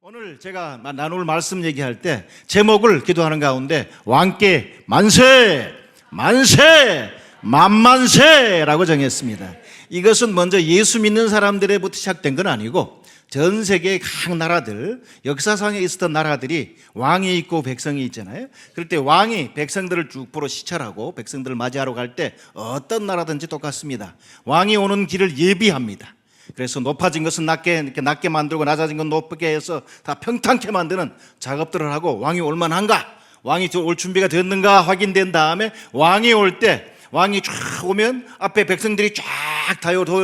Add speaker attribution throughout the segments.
Speaker 1: 오늘 제가 나눌 말씀 얘기할 때 제목을 기도하는 가운데 왕께 만세, 만세, 만만세라고 정했습니다. 이것은 먼저 예수 믿는 사람들에부터 시작된 건 아니고 전 세계의 각 나라들, 역사상에 있었던 나라들이 왕이 있고 백성이 있잖아요. 그럴 때 왕이 백성들을 쭉 보러 시찰하고 백성들을 맞이하러 갈 때 어떤 나라든지 똑같습니다. 왕이 오는 길을 예비합니다. 그래서 높아진 것은 이렇게 낮게 만들고 낮아진 건 높게 해서 다 평탄케 만드는 작업들을 하고 왕이 올만한가, 왕이 올 준비가 됐는가 확인된 다음에 왕이 올 때 왕이 쫙 오면 앞에 백성들이 쫙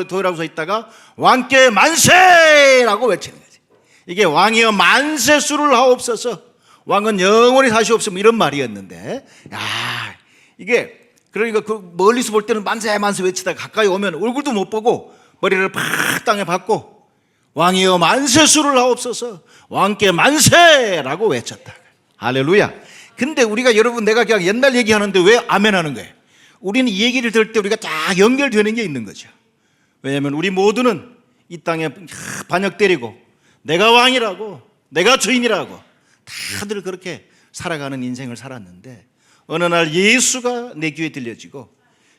Speaker 1: 도열하고 서 있다가 왕께 만세라고 외치는 거지. 이게 왕이여 만세수를 하옵소서, 왕은 영원히 사시옵소서 이런 말이었는데, 야, 이게 그러니까 그 멀리서 볼 때는 만세 만세 외치다가 가까이 오면 얼굴도 못 보고 머리를 팍 땅에 박고 왕이여 만세수를 하옵소서, 왕께 만세라고 외쳤다. 할렐루야. 근데 우리가 여러분, 내가 그냥 옛날 얘기하는데 왜 아멘 하는 거예요? 우리는 이 얘기를 들을 때 우리가 딱 연결되는 게 있는 거죠. 왜냐하면 우리 모두는 이 땅에 반역 때리고 내가 왕이라고, 내가 주인이라고 다들 그렇게 살아가는 인생을 살았는데, 어느 날 예수가 내 귀에 들려지고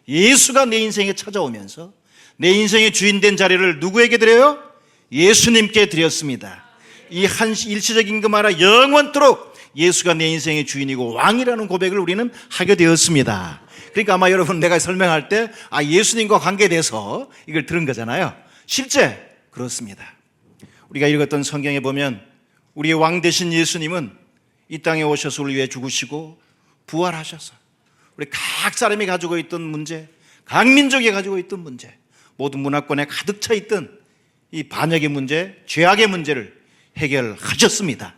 Speaker 1: 예수가 내 인생에 찾아오면서 내 인생의 주인된 자리를 누구에게 드려요? 예수님께 드렸습니다. 이 일시적인 것 말아 영원토록 예수가 내 인생의 주인이고 왕이라는 고백을 우리는 하게 되었습니다. 그러니까 아마 여러분, 내가 설명할 때 예수님과 관계돼서 이걸 들은 거잖아요. 실제 그렇습니다. 우리가 읽었던 성경에 보면 우리의 왕 되신 예수님은 이 땅에 오셔서 우리 위해 죽으시고 부활하셔서 우리 각 사람이 가지고 있던 문제, 각 민족이 가지고 있던 문제, 모든 문화권에 가득 차 있던 이 반역의 문제, 죄악의 문제를 해결하셨습니다.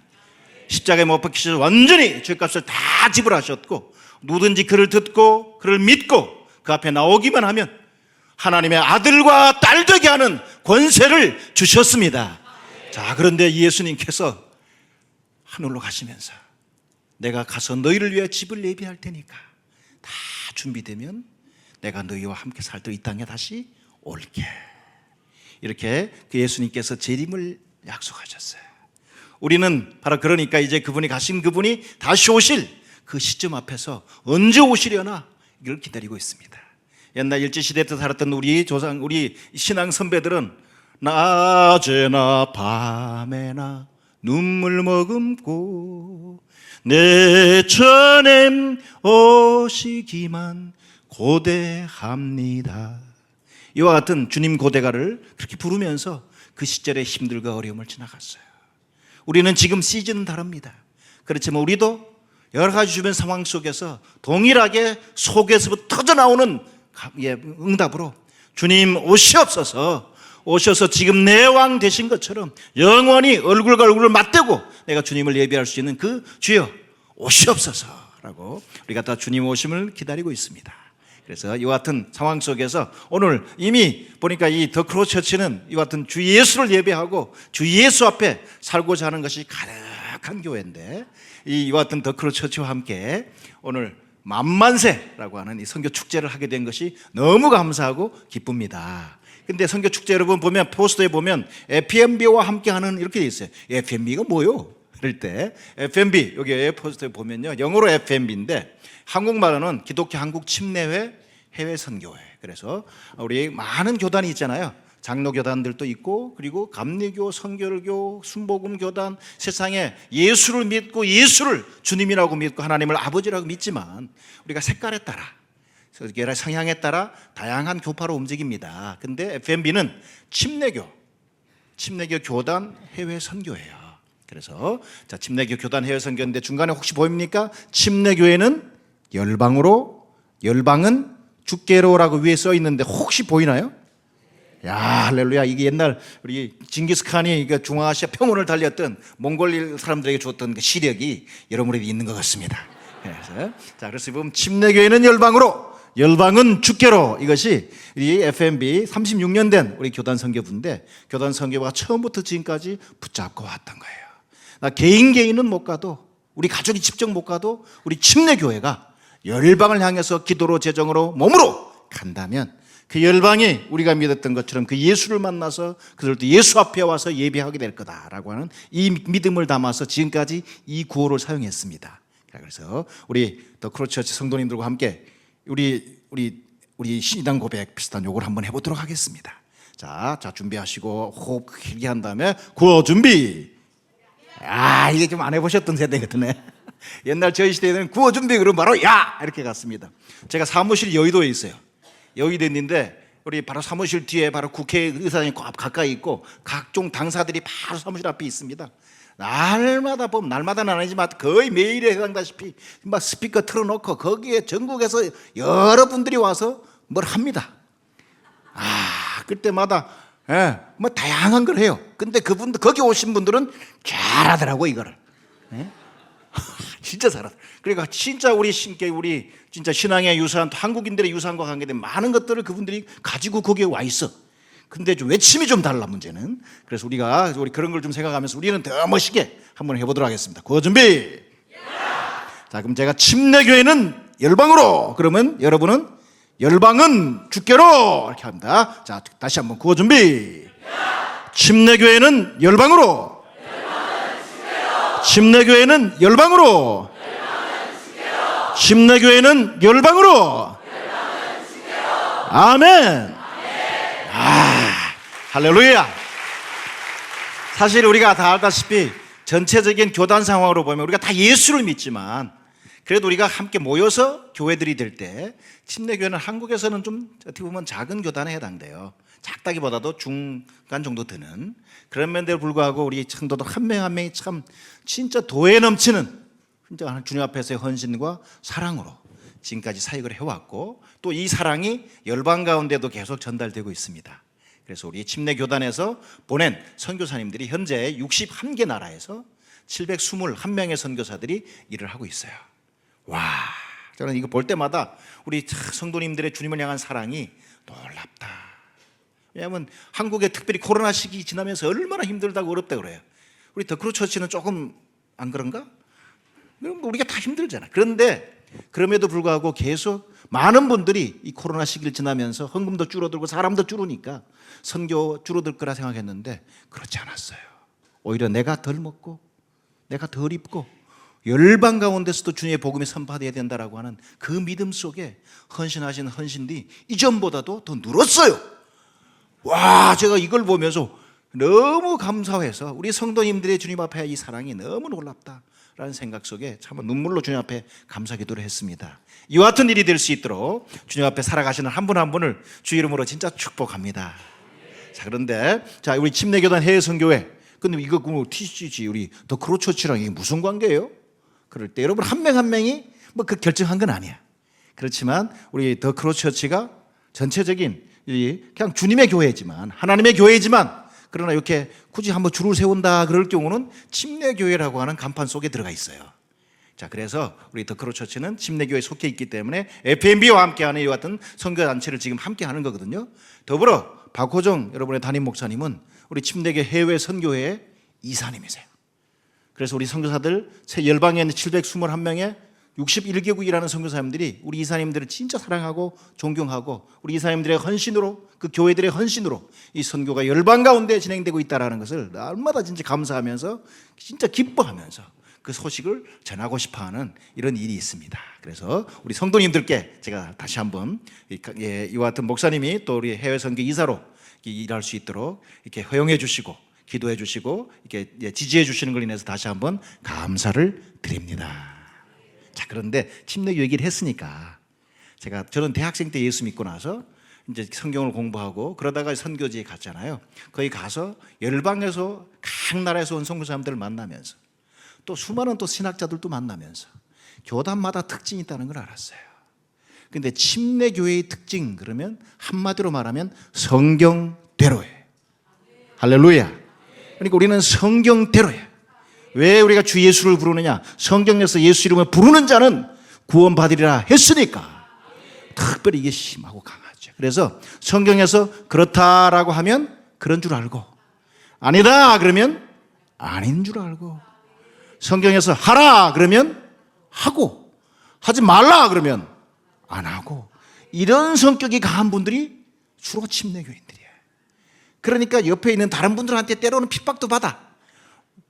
Speaker 1: 십자가에 못 박히셔서 완전히 죄값을 다 지불하셨고, 누구든지 그를 듣고 그를 믿고 그 앞에 나오기만 하면 하나님의 아들과 딸 되게 하는 권세를 주셨습니다. 자, 그런데 예수님께서 하늘로 가시면서 내가 가서 너희를 위해 집을 예비할 테니까 다 준비되면 내가 너희와 함께 살도록 이 땅에 다시 올게, 이렇게 그 예수님께서 재림을 약속하셨어요. 우리는 바로 그러니까 이제 그분이 가신 그분이 다시 오실 그 시점 앞에서 언제 오시려나 이걸 기다리고 있습니다. 옛날 일제시대 때 살았던 우리 조상, 우리 신앙 선배들은 낮에나 밤에나 눈물 머금고 내 전에 오시기만 고대합니다, 이와 같은 주님 고대가를 그렇게 부르면서 그 시절의 힘들과 어려움을 지나갔어요. 우리는 지금 시즌은 다릅니다. 그렇지만 우리도 여러 가지 주변 상황 속에서 동일하게 속에서부터 터져나오는 응답으로 주님 오시옵소서, 오셔서 지금 내 왕 되신 것처럼 영원히 얼굴과 얼굴을 맞대고 내가 주님을 예배할 수 있는 그 주여 오시옵소서라고 우리가 다 주님 오심을 기다리고 있습니다. 그래서 이와 같은 상황 속에서 오늘 이미 보니까 이 더 크로스 처치는 이와 같은 주 예수를 예배하고 주 예수 앞에 살고자 하는 것이 가득한 교회인데, 이와 같은 더 크로스 처치와 함께 오늘 만만세라고 하는 이 선교 축제를 하게 된 것이 너무 감사하고 기쁩니다. 근데 선교 축제 여러분 보면 포스터에 보면 FMB와 함께하는 이렇게 돼 있어요. FMB가 뭐요? 그럴 때 FMB 여기 포스터에 보면요, 영어로 FMB인데 한국말로는 기독교 한국 침례회 해외 선교회. 그래서 우리 많은 교단이 있잖아요. 장로 교단들도 있고, 그리고 감리교, 선결교, 순복음 교단, 세상에 예수를 믿고 예수를 주님이라고 믿고 하나님을 아버지라고 믿지만 우리가 색깔에 따라, 여러 성향에 따라 다양한 교파로 움직입니다. 근데 FMB는 침례교 교단 해외 선교예요. 그래서 자, 침례교 교단 해외 선교인데 중간에 혹시 보입니까? 침례교회는 열방은 주께로라고 위에 써 있는데 혹시 보이나요? 야, 할렐루야. 이게 옛날 우리 징기스칸이 중앙아시아 평원을 달렸던 몽골 사람들에게 주었던 그 시력이 여러분에게 있는 것 같습니다. 그래서 보면 침례교회는 열방은 주께로, 이것이 이 FMB 36년 된 우리 교단 선교부인데, 교단 선교부가 처음부터 지금까지 붙잡고 왔던 거예요. 나 개인은 못 가도, 우리 가족이 직접 못 가도 우리 침례교회가 열방을 향해서 기도로, 재정으로, 몸으로 간다면 그 열방이 우리가 믿었던 것처럼 그 예수를 만나서 그들도 예수 앞에 와서 예배하게 될 거다라고 하는 이 믿음을 담아서 지금까지 이 구호를 사용했습니다. 그래서 우리 더 크로스처치 성도님들과 함께 우리 신앙 고백 비슷한 요걸 한번 해보도록 하겠습니다. 자 준비하시고 호흡 길게 한 다음에 구호 준비. 이게 좀 안 해보셨던 세대 같으네. 옛날 저희 시대에는 구호 준비 그러면 바로 야 이렇게 갔습니다. 제가 사무실 여의도에 있어요. 여의도에 있는데 우리 바로 사무실 뒤에 바로 국회의사당이 가까이 있고 각종 당사들이 바로 사무실 앞에 있습니다. 날마다 보면 날마다는 아니지만 거의 매일에 해당다시피 막 스피커 틀어놓고 거기에 전국에서 여러분들이 와서 뭘 합니다. 그때마다 뭐 다양한 걸 해요. 근데 그분들 거기 오신 분들은 잘하더라고 이거를. 진짜 잘하더라고. 그러니까 진짜 우리 진짜 신앙의 유산, 한국인들의 유산과 관계된 많은 것들을 그분들이 가지고 거기에 와 있어. 근데 좀 외침이 좀 달라 문제는. 그래서 우리 그런 걸 좀 생각하면서 우리는 더 멋있게 한번 해보도록 하겠습니다. 구호 준비. 자, 그럼 제가 침례교회는 열방으로 그러면 여러분은 열방은 주께로 이렇게 합니다. 자, 다시 한번 구호 준비. 침례교회는 열방으로. 침례교회는 열방으로. 침례교회는 열방으로. 아멘. 할렐루야. 사실 우리가 다 알다시피 전체적인 교단 상황으로 보면 우리가 다 예수를 믿지만 그래도 우리가 함께 모여서 교회들이 될 때 침례교회는 한국에서는 좀 어떻게 보면 작은 교단에 해당돼요. 작다기보다도 중간 정도 드는 그런 면에도 불구하고 우리 성도들 한 명 한 명이 참 진짜 도에 넘치는 주님 앞에서의 헌신과 사랑으로 지금까지 사역을 해왔고 또 이 사랑이 열방 가운데도 계속 전달되고 있습니다. 그래서 우리 침례교단에서 보낸 선교사님들이 현재 61개 나라에서 721명의 선교사들이 일을 하고 있어요. 와, 저는 이거 볼 때마다 우리 성도님들의 주님을 향한 사랑이 놀랍다. 왜냐하면 한국에 특별히 코로나 시기 지나면서 얼마나 힘들다고 어렵다 그래요. 우리 더 크로스처치는 조금 안 그런가? 우리가 다 힘들잖아. 그런데 그럼에도 불구하고 계속 많은 분들이 이 코로나 시기를 지나면서 헌금도 줄어들고 사람도 줄으니까 선교 줄어들 거라 생각했는데 그렇지 않았어요. 오히려 내가 덜 먹고 내가 덜 입고 열방 가운데서도 주님의 복음이 선포돼야 된다라고 하는 그 믿음 속에 헌신하신 헌신들이 이전보다도 더 늘었어요. 와, 제가 이걸 보면서 너무 감사해서 우리 성도님들의 주님 앞에 이 사랑이 너무 놀랍다라는 생각 속에 참 눈물로 주님 앞에 감사 기도를 했습니다. 이와 같은 일이 될 수 있도록 주님 앞에 살아가시는 한 분 한 분을 주 이름으로 진짜 축복합니다. 자, 그런데 우리 침례교단 해외선교회 근데 이거 TCG 우리 더 크로스처치랑 이게 무슨 관계예요? 그럴 때 여러분 한 명 한 명이 뭐 그 결정한 건 아니야. 그렇지만 우리 더 크로스처치가 전체적인 그냥 주님의 교회지만 하나님의 교회지만 그러나 이렇게 굳이 한번 줄을 세운다 그럴 경우는 침례교회라고 하는 간판 속에 들어가 있어요. 자, 그래서 우리 더 크로스처치는 침례교회에 속해 있기 때문에 FMB와 함께하는 이와 같은 선교단체를 지금 함께하는 거거든요. 더불어 박호정 여러분의 담임 목사님은 우리 침례교회 해외 선교회의 이사님이세요. 그래서 우리 선교사들 열방에 있는 721명의 61개국이라는 선교사님들이 우리 이사님들을 진짜 사랑하고 존경하고 우리 이사님들의 헌신으로 그 교회들의 헌신으로 이 선교가 열방 가운데 진행되고 있다는 것을 날마다 진짜 감사하면서 진짜 기뻐하면서 그 소식을 전하고 싶어하는 이런 일이 있습니다. 그래서 우리 성도님들께 제가 다시 한번 이와 같은 목사님이 또 우리 해외 선교 이사로 일할 수 있도록 이렇게 허용해 주시고 기도해 주시고 이렇게 지지해 주시는 걸 인해서 다시 한번 감사를 드립니다. 자, 그런데 침례교 얘기를 했으니까 저는 대학생 때 예수 믿고 나서 이제 성경을 공부하고 그러다가 선교지에 갔잖아요. 거기 가서 열방에서 각 나라에서 온 선교사님들을 만나면서 또 수많은 또 신학자들도 만나면서 교단마다 특징이 있다는 걸 알았어요. 근데 침례교회의 특징 그러면 한마디로 말하면 성경대로예요. 할렐루야. 그러니까 우리는 성경대로예요. 왜 우리가 주 예수를 부르느냐? 성경에서 예수 이름을 부르는 자는 구원받으리라 했으니까. 특별히 이게 심하고 강하죠. 그래서 성경에서 그렇다라고 하면 그런 줄 알고 아니다 그러면 아닌 줄 알고 성경에서 하라 그러면 하고 하지 말라 그러면 안 하고 이런 성격이 강한 분들이 주로 침례교인들이야. 그러니까 옆에 있는 다른 분들한테 때로는 핍박도 받아.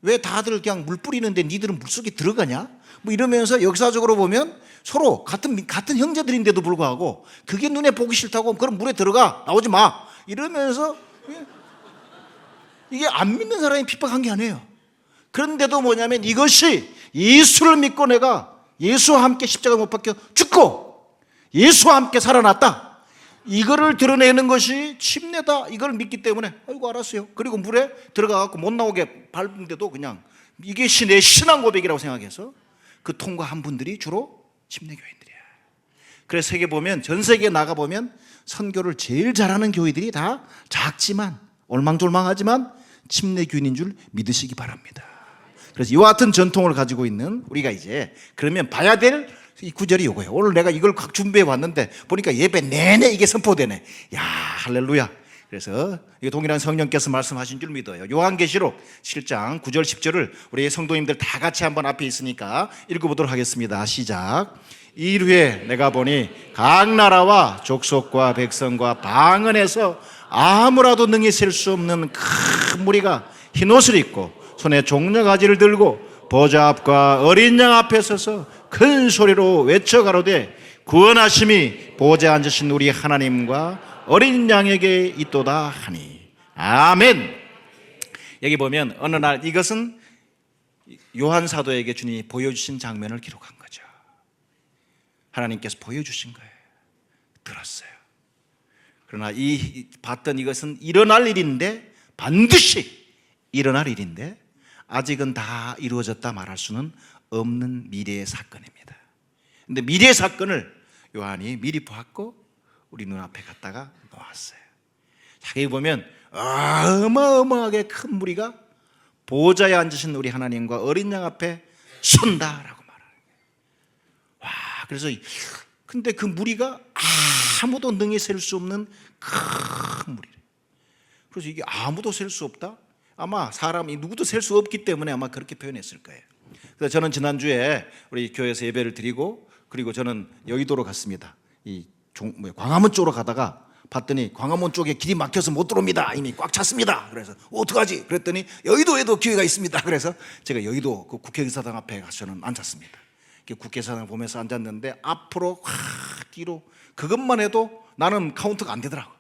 Speaker 1: 왜 다들 그냥 물 뿌리는데 니들은 물속에 들어가냐? 뭐 이러면서 역사적으로 보면 서로 같은 형제들인데도 불구하고 그게 눈에 보기 싫다고 그럼 물에 들어가 나오지 마 이러면서 이게 안 믿는 사람이 핍박한 게 아니에요. 그런데도 뭐냐면 이것이 예수를 믿고 내가 예수와 함께 십자가 못 박혀 죽고 예수와 함께 살아났다, 이거를 드러내는 것이 침례다, 이걸 믿기 때문에 아이고 알았어요. 그리고 물에 들어가갖고 못 나오게 밟는데도 그냥 이게 내 신앙 고백이라고 생각해서 그 통과한 분들이 주로 침례교인들이야. 그래서 세계 보면, 전 세계에 나가보면 선교를 제일 잘하는 교회들이 다 작지만 올망졸망하지만 침례교인인 줄 믿으시기 바랍니다. 그래서 이와 같은 전통을 가지고 있는 우리가 이제 그러면 봐야 될 이 구절이 이거예요. 오늘 내가 이걸 각 준비해 왔는데 보니까 예배 내내 이게 선포되네. 야, 할렐루야. 그래서 이 동일한 성령께서 말씀하신 줄 믿어요. 요한계시록 7장 9절 10절을 우리 성도님들 다 같이 한번 앞에 있으니까 읽어보도록 하겠습니다. 시작. 이후에 내가 보니 각 나라와 족속과 백성과 방언에서 아무라도 능히 셀 수 없는 큰 무리가 흰 옷을 입고 손에 종려가지를 들고 보좌 앞과 어린 양 앞에 서서 큰 소리로 외쳐 가로되 구원하심이 보좌에 앉으신 우리 하나님과 어린 양에게 있도다 하니. 아멘. 여기 보면 어느 날, 이것은 요한 사도에게 주님이 보여주신 장면을 기록한 거죠. 하나님께서 보여주신 거예요. 들었어요. 그러나 이 봤던 이것은 일어날 일인데, 반드시 일어날 일인데 아직은 다 이루어졌다 말할 수는 없는 미래의 사건입니다. 그런데 미래의 사건을 요한이 미리 보았고 우리 눈앞에 갖다가 놓았어요. 자기 보면 어마어마하게 큰 무리가 보좌에 앉으신 우리 하나님과 어린 양 앞에 선다라고 말하는 거예요. 와, 그래서 근데 그 무리가 아무도 능히 셀 수 없는 큰 무리래. 그래서 이게 아무도 셀 수 없다? 아마 사람이 누구도 셀 수 없기 때문에 아마 그렇게 표현했을 거예요. 그래서 저는 지난주에 우리 교회에서 예배를 드리고 그리고 저는 여의도로 갔습니다. 광화문 쪽으로 가다가 봤더니 광화문 쪽에 길이 막혀서 못 들어옵니다. 이미 꽉 찼습니다. 그래서 어떡하지? 그랬더니 여의도에도 기회가 있습니다. 그래서 제가 여의도 그 국회의사당 앞에 가서 저는 앉았습니다. 국회의사당을 보면서 앉았는데 앞으로 확 뒤로 그것만 해도 나는 카운트가 안 되더라고.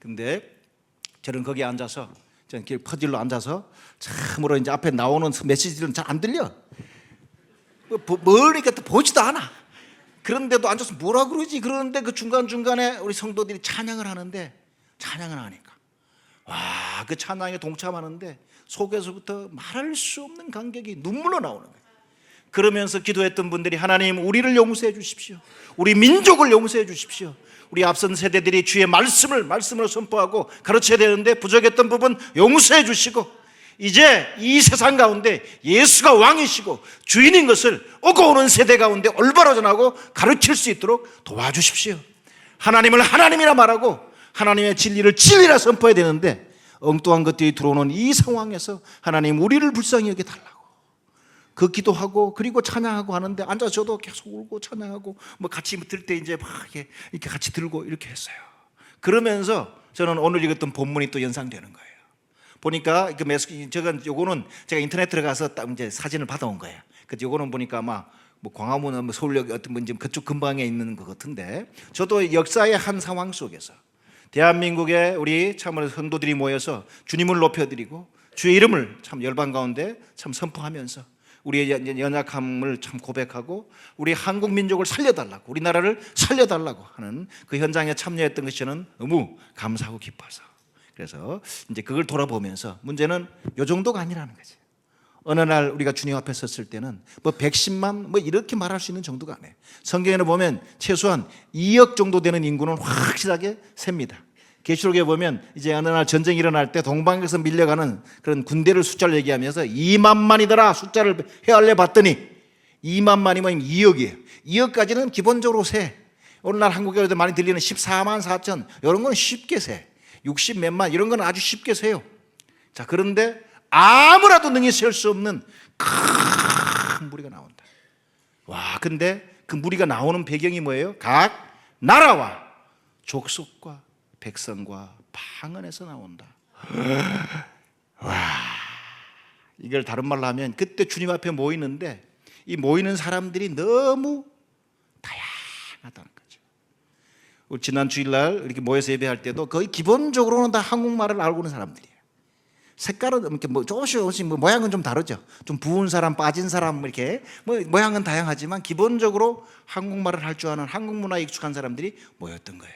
Speaker 1: 근데 저는 거기에 앉아서 저는 길 퍼질로 앉아서 참으로 이제 앞에 나오는 메시지들은 잘 안 들려. 멀리니까 또 보지도 않아. 그런데도 앉아서 뭐라 그러지? 그러는데 그 중간중간에 우리 성도들이 찬양을 하는데, 찬양을 하니까 와, 그 찬양에 동참하는데 속에서부터 말할 수 없는 감격이 눈물로 나오는 거예요. 그러면서 기도했던 분들이 하나님 우리를 용서해 주십시오. 우리 민족을 용서해 주십시오. 우리 앞선 세대들이 주의 말씀을 선포하고 가르쳐야 되는데 부족했던 부분 용서해 주시고 이제 이 세상 가운데 예수가 왕이시고 주인인 것을 오고 오는 세대 가운데 올바로 전하고 가르칠 수 있도록 도와주십시오. 하나님을 하나님이라 말하고 하나님의 진리를 진리라 선포해야 되는데 엉뚱한 것들이 들어오는 이 상황에서 하나님 우리를 불쌍히 여겨달라고 그 기도하고 그리고 찬양하고 하는데 앉아서 저도 계속 울고 찬양하고 뭐 같이 들 때 이제 막 이렇게 같이 들고 이렇게 했어요. 그러면서 저는 오늘 읽었던 본문이 또 연상되는 거예요. 보니까 그 요거는 제가 인터넷 들어가서 딱 이제 사진을 받아온 거예요. 그래서 요거는 보니까 아마 뭐 광화문, 뭐 서울역 어떤 뭔지 그쪽 근방에 있는 것 같은데, 저도 역사의 한 상황 속에서 대한민국의 우리 참으로 성도들이 모여서 주님을 높여드리고 주의 이름을 참 열방 가운데 참 선포하면서 우리의 연약함을 참 고백하고 우리 한국 민족을 살려달라고, 우리나라를 살려달라고 하는 그 현장에 참여했던 것이 저는 너무 감사하고 기뻐서, 그래서 이제 그걸 돌아보면서 문제는 요 정도가 아니라는 거지. 어느 날 우리가 주님 앞에 섰을 때는 뭐 110만 뭐 이렇게 말할 수 있는 정도가 아니에요. 성경에는 보면 최소한 2억 정도 되는 인구는 확실하게 셉니다. 계시록에 보면 이제 어느 날 전쟁이 일어날 때 동방에서 밀려가는 그런 군대를 숫자를 얘기하면서 2만만이더라 숫자를 헤아려 봤더니 2만만이면 2억이에요. 2억까지는 기본적으로 세. 오늘날 한국에 많이 들리는 14만 4천 이런 건 쉽게 세. 60 몇만 이런 건 아주 쉽게 세요. 자, 그런데 아무라도 능히 셀 수 없는 큰 무리가 나온다. 와, 근데 그 무리가 나오는 배경이 뭐예요? 각 나라와 족속과 백성과 방 안에서 나온다. 와, 이걸 다른 말로 하면 그때 주님 앞에 모이는데 이 모이는 사람들이 너무 다양하다는 거죠. 우리 지난 주일날 이렇게 모여서 예배할 때도 거의 기본적으로는 다 한국말을 알고 있는 사람들이에요. 색깔은 이렇게 뭐 조금씩 뭐 모양은 좀 다르죠. 좀 부은 사람, 빠진 사람 이렇게 뭐 모양은 다양하지만 기본적으로 한국말을 할 줄 아는 한국 문화에 익숙한 사람들이 모였던 거예요.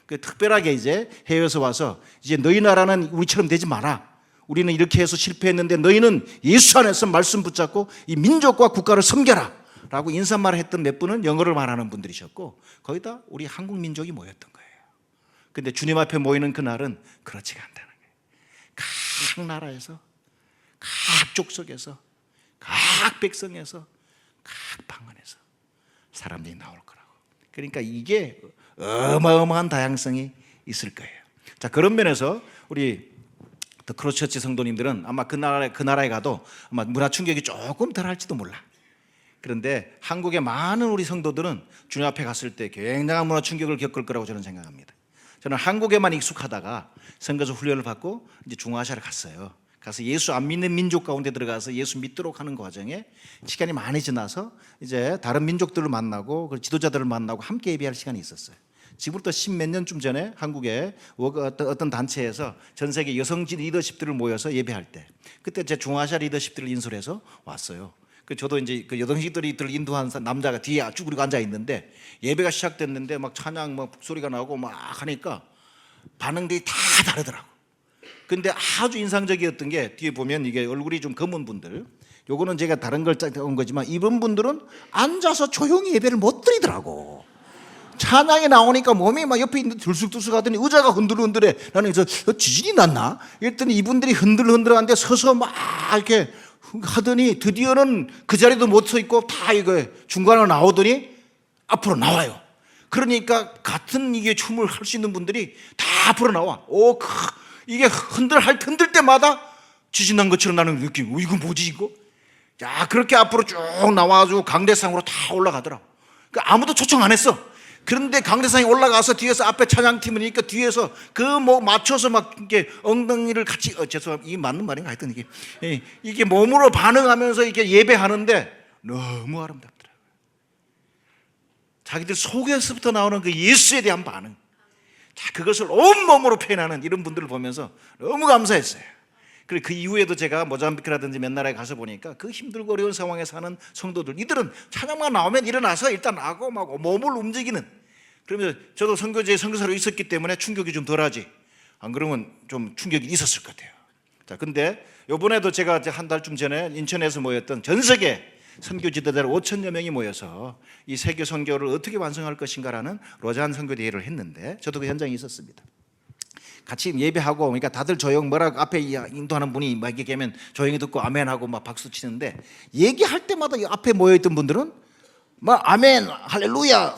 Speaker 1: 그 특별하게 이제 해외에서 와서 이제 너희 나라는 우리처럼 되지 마라. 우리는 이렇게 해서 실패했는데 너희는 예수 안에서 말씀 붙잡고 이 민족과 국가를 섬겨라 라고 인사말을 했던 몇 분은 영어를 말하는 분들이셨고 거의 다 우리 한국 민족이 모였던 거예요. 근데 주님 앞에 모이는 그날은 그렇지가 않다는 거예요. 각 나라에서, 각 족속에서, 각 백성에서, 각 방언에서 사람들이 나올 거라고. 그러니까 이게 어마어마한 다양성이 있을 거예요. 자, 그런 면에서 우리 더 크로스처치 성도님들은 아마 그 나라에 가도 아마 문화 충격이 조금 덜 할지도 몰라. 그런데 한국의 많은 우리 성도들은 주님 앞에 갔을 때 굉장한 문화 충격을 겪을 거라고 저는 생각합니다. 저는 한국에만 익숙하다가 선교사 훈련을 받고 이제 중앙아시아를 갔어요. 가서 예수 안 믿는 민족 가운데 들어가서 예수 믿도록 하는 과정에 시간이 많이 지나서 이제 다른 민족들을 만나고 그 지도자들을 만나고 함께 예배할 시간이 있었어요. 지금부터 10몇 년쯤 전에 한국에 어떤 단체에서 전 세계 여성 리더십들을 모여서 예배할 때 그때 제 중앙아시아 리더십들을 인솔해서 왔어요. 저도 이제 그 여성들을 인도한 남자가 뒤에 쭉 그리고 앉아 있는데 예배가 시작됐는데 막 찬양 막 소리가 나고 막 하니까 반응들이 다 다르더라고. 근데 아주 인상적이었던 게 뒤에 보면 이게 얼굴이 좀 검은 분들, 요거는 제가 다른 걸 짠 거지만 이분 분들은 앉아서 조용히 예배를 못 드리더라고. 찬양이 나오니까 몸이 막 옆에 있는데 들쑥들쑥 하더니 의자가 흔들흔들해. 나는 그래서 지진이 났나? 이랬더니 이분들이 흔들흔들하는데 서서 막 이렇게 하더니 드디어는 그 자리도 못 서 있고 다 이거 중간으로 나오더니 앞으로 나와요. 그러니까 같은 이게 춤을 할 수 있는 분들이 다 앞으로 나와. 이게 흔들 때마다 지진 난 것처럼 나는 느낌. 이거 뭐지 이거? 야, 그렇게 앞으로 쭉 나와가지고 강대상으로 다 올라가더라고. 그러니까 아무도 초청 안 했어. 그런데 강대상에 올라가서 뒤에서 앞에 찬양팀이니까 뒤에서 그 뭐 맞춰서 막 이렇게 엉덩이를 같이 죄송합니다. 이게 맞는 말인가 하여튼 이게 몸으로 반응하면서 이렇게 예배하는데 너무 아름답더라고요. 자기들 속에서부터 나오는 그 예수에 대한 반응. 자, 그것을 온몸으로 표현하는 이런 분들을 보면서 너무 감사했어요. 그리고 그 이후에도 제가 모잠비크라든지 몇 나라에 가서 보니까 그 힘들고 어려운 상황에 사는 성도들, 이들은 찬양만 나오면 일어나서 일단 나고 막 몸을 움직이는. 그러면서 저도 선교사로 있었기 때문에 충격이 좀 덜하지. 안 그러면 좀 충격이 있었을 것 같아요. 자, 근데 이번에도 제가 한 달쯤 전에 인천에서 모였던 전 세계 선교 지도자들 5천여 명이 모여서 이 세계 선교를 어떻게 완성할 것인가라는 로잔 선교 대회를 했는데 저도 그 현장에 있었습니다. 같이 예배하고 그러니까 다들 뭐라고 앞에 인도하는 분이 막 얘기하면 조용히 듣고 아멘하고 막 박수 치는데 얘기할 때마다 앞에 모여있던 분들은 막 아멘 할렐루야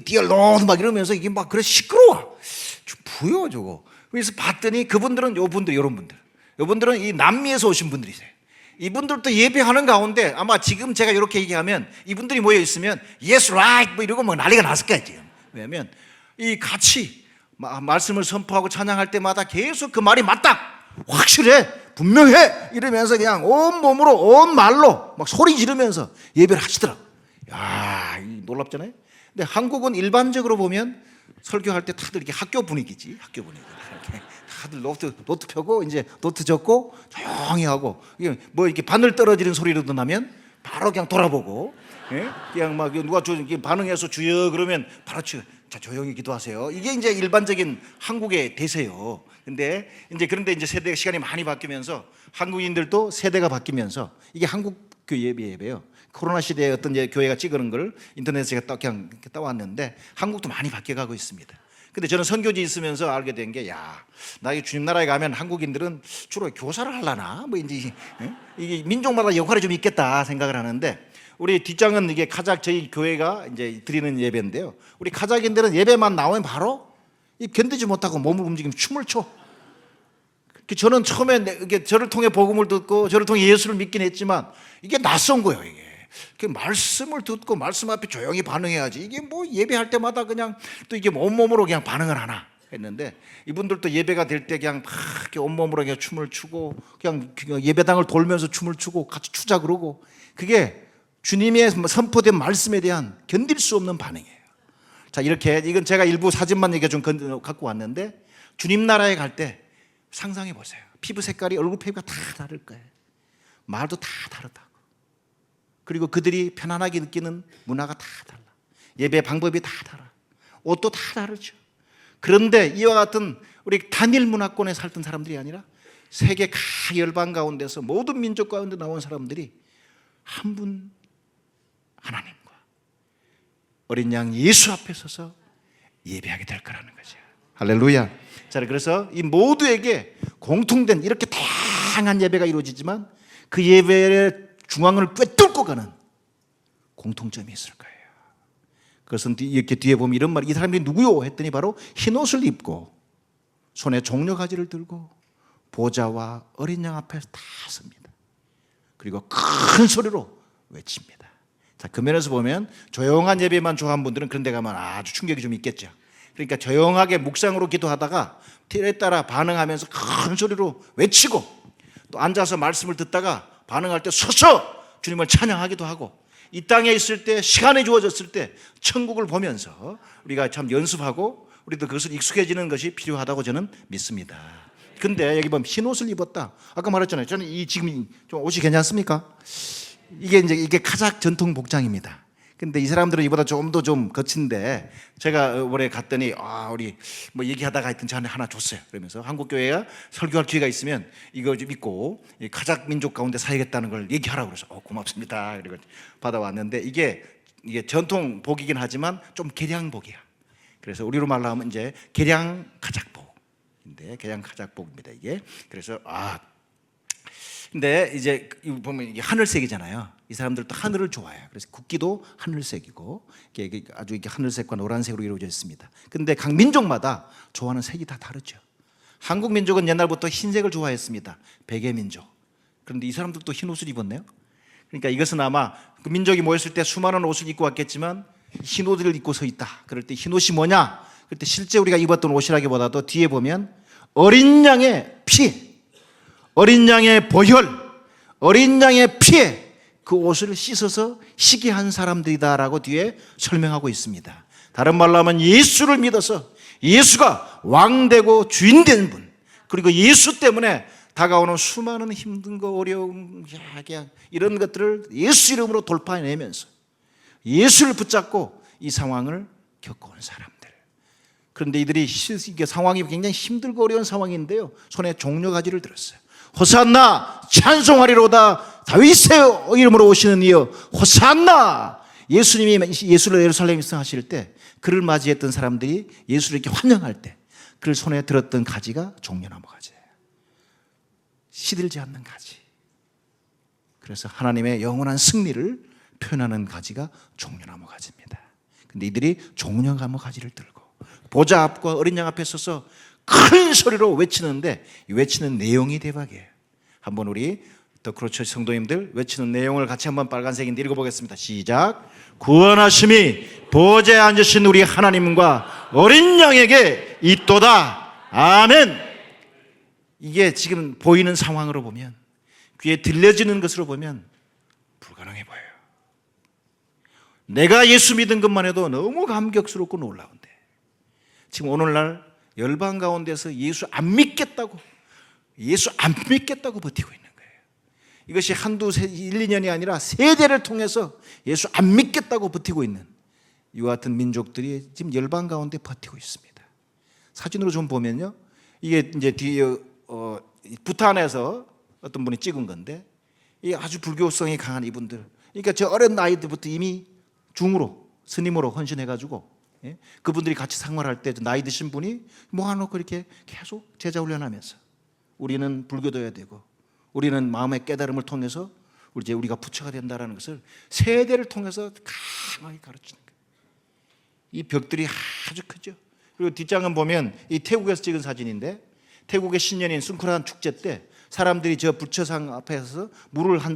Speaker 1: 디얼 론 막 이러면서 이게 막 그래 시끄러워. 좀 부여 저거. 그래서 봤더니 그분들은 요분들은 이 남미에서 오신 분들이세요. 이분들도 예배하는 가운데 아마 지금 제가 이렇게 얘기하면 이분들이 모여 있으면 yes right 뭐 이러고 막 난리가 났을 거예요 지금. 왜냐하면 이 같이 말씀을 선포하고 찬양할 때마다 계속 그 말이 맞다, 확실해, 분명해 이러면서 그냥 온 몸으로 온 말로 막 소리 지르면서 예배를 하시더라고. 야, 놀랍잖아요. 근데 한국은 일반적으로 보면 설교할 때 다들 이렇게 학교 분위기지, 학교 분위기. 이렇게 다들 노트 펴고 이제 노트 적고 조용히 하고 뭐 이렇게 바늘 떨어지는 소리라도 나면 바로 그냥 돌아보고, 예? 그냥 막 누가 반응해서 주여 그러면 바로 자 조용히 기도하세요. 이게 이제 일반적인 한국의 대세요. 그런데 이제 세대 시간이 많이 바뀌면서 한국인들도 세대가 바뀌면서 이게 한국 예배예요. 코로나 시대에 어떤 교회가 찍은 걸 인터넷에 제가 그냥 따왔는데 한국도 많이 바뀌어가고 있습니다. 근데 저는 선교지 있으면서 알게 된 게, 나 이 주님 나라에 가면 한국인들은 주로 교사를 하려나? 뭐 이제 이게 민족마다 역할이 좀 있겠다 생각을 하는데, 우리 뒷장은 이게 카작 저희 교회가 이제 드리는 예배인데요. 우리 카작인들은 예배만 나오면 바로 견디지 못하고 몸을 움직이면 춤을 춰. 저는 처음에 이게 저를 통해 복음을 듣고 저를 통해 예수를 믿긴 했지만 이게 낯선 거예요. 이게 그 말씀을 듣고 말씀 앞에 조용히 반응해야지. 이게 뭐 예배할 때마다 그냥 또 이게 온몸으로 그냥 반응을 하나. 했는데 이분들도 예배가 될 때 그냥 막 이렇게 온몸으로 그냥 춤을 추고 그냥 예배당을 돌면서 춤을 추고 같이 추자 그러고 그게 주님의 선포된 말씀에 대한 견딜 수 없는 반응이에요. 자, 이렇게 이건 제가 일부 사진만 얘기 좀 갖고 왔는데 주님 나라에 갈 때 상상해 보세요. 피부 색깔이 얼굴 피부가 다 다를 거예요. 말도 다 다르다고. 그리고 그들이 편안하게 느끼는 문화가 다 달라. 예배 방법이 다 달라. 옷도 다 다르죠. 그런데 이와 같은 우리 단일 문화권에 살던 사람들이 아니라 세계 각 열방 가운데서 모든 민족 가운데 나온 사람들이 한 분 하나님과 어린 양 예수 앞에 서서 예배하게 될 거라는 거죠. 할렐루야. 자, 그래서 이 모두에게 공통된 이렇게 다양한 예배가 이루어지지만 그 예배의 중앙을 꿰뚫고 가는 공통점이 있을 거예요. 그것은 이렇게 뒤에 보면 이런 말, 이 사람이 누구요? 했더니 바로 흰 옷을 입고 손에 종려가지를 들고 보좌와 어린 양 앞에 다 섭니다. 그리고 큰 소리로 외칩니다. 자, 그 면에서 보면 조용한 예배만 좋아하는 분들은 그런 데 가면 아주 충격이 좀 있겠죠. 그러니까 조용하게 묵상으로 기도하다가 틀에 따라 반응하면서 큰 소리로 외치고 또 앉아서 말씀을 듣다가 반응할 때 서서 주님을 찬양하기도 하고 이 땅에 있을 때 시간이 주어졌을 때 천국을 보면서 우리가 참 연습하고 우리도 그것을 익숙해지는 것이 필요하다고 저는 믿습니다. 근데 여기 보면 흰 옷을 입었다. 아까 말했잖아요. 저는 이 지금 좀 옷이 괜찮습니까? 이게 카자흐 전통 복장입니다. 근데 이 사람들은 이보다 좀 더 좀 거친데 제가 올해 갔더니 우리 뭐 얘기하다가 하여튼 저한테 하나 줬어요. 그러면서 한국 교회가 설교할 기회가 있으면 이거 좀 입고 카자흐 민족 가운데 살겠다는 걸 얘기하라고 그래서 고맙습니다. 그리고 받아왔는데 이게 전통복이긴 하지만 좀 개량복이야. 그래서 우리로 말로 하면 이제 개량 카자흐복인데 개량 카자흐복입니다 이게. 그래서 근데 이제 보면 이게 하늘색이잖아요. 이 사람들도 하늘을 좋아해요. 그래서 국기도 하늘색이고 아주 이게 하늘색과 노란색으로 이루어져 있습니다. 근데 각 민족마다 좋아하는 색이 다 다르죠. 한국 민족은 옛날부터 흰색을 좋아했습니다. 백의 민족. 그런데 이 사람들도 흰 옷을 입었네요. 그러니까 이것은 아마 그 민족이 모였을 때 수많은 옷을 입고 왔겠지만 흰 옷을 입고 서 있다. 그럴 때 흰 옷이 뭐냐? 그럴 때 실제 우리가 입었던 옷이라기보다도 뒤에 보면 어린 양의 피, 어린 양의 보혈, 어린 양의 피에 그 옷을 씻어서 희게 한 사람들이다라고 뒤에 설명하고 있습니다. 다른 말로 하면 예수를 믿어서 예수가 왕되고 주인된 분, 그리고 예수 때문에 다가오는 수많은 힘든 거, 어려움, 이런 것들을 예수 이름으로 돌파해내면서 예수를 붙잡고 이 상황을 겪어온 사람들. 그런데 이들이 이게 상황이 굉장히 힘들고 어려운 상황인데요, 손에 종려가지를 들었어요. 호산나 찬송하리로다 다윗의 이름으로 오시는 이여 호산나. 예수님이 예수를 예루살렘에 입성하실 때 그를 맞이했던 사람들이 예수를 이렇게 환영할 때 그를 손에 들었던 가지가 종려나무 가지예요. 시들지 않는 가지. 그래서 하나님의 영원한 승리를 표현하는 가지가 종려나무 가지입니다. 근데 이들이 종려나무 가지를 들고 보좌 앞과 어린 양 앞에 서서 큰 소리로 외치는데 이 외치는 내용이 대박이에요. 한번 우리 더 크로처 성도님들 외치는 내용을 같이 한번 빨간색인데 읽어보겠습니다. 시작. 구원하심이 보좌에 앉으신 우리 하나님과 어린 양에게 있도다. 아멘. 이게 지금 보이는 상황으로 보면, 귀에 들려지는 것으로 보면 불가능해 보여요. 내가 예수 믿은 것만 해도 너무 감격스럽고 놀라운데 지금 오늘날 열방 가운데서 예수 안 믿겠다고 버티고 있는 거예요. 이것이 한두 1, 2년이 아니라 세대를 통해서 예수 안 믿겠다고 버티고 있는 이와 같은 민족들이 지금 열방 가운데 버티고 있습니다. 사진으로 좀 보면요, 이게 이제 뒤에 부탄에서 어떤 분이 찍은 건데, 이 아주 불교성이 강한 이분들, 그러니까 저 어린 나이들부터 이미 중으로 스님으로 헌신해가지고 그분들이 같이 생활할 때 나이 드신 분이 모아놓고 이렇게 계속 제자 훈련하면서 우리는 불교도야 되고 우리는 마음의 깨달음을 통해서 우리가 부처가 된다라는 것을 세대를 통해서 강하게 가르치는 거예요. 이 벽들이 아주 크죠. 그리고 뒷장은 보면 이 태국에서 찍은 사진인데, 태국의 신년인 숭크란 축제 때 사람들이 저 부처상 앞에서 물을 한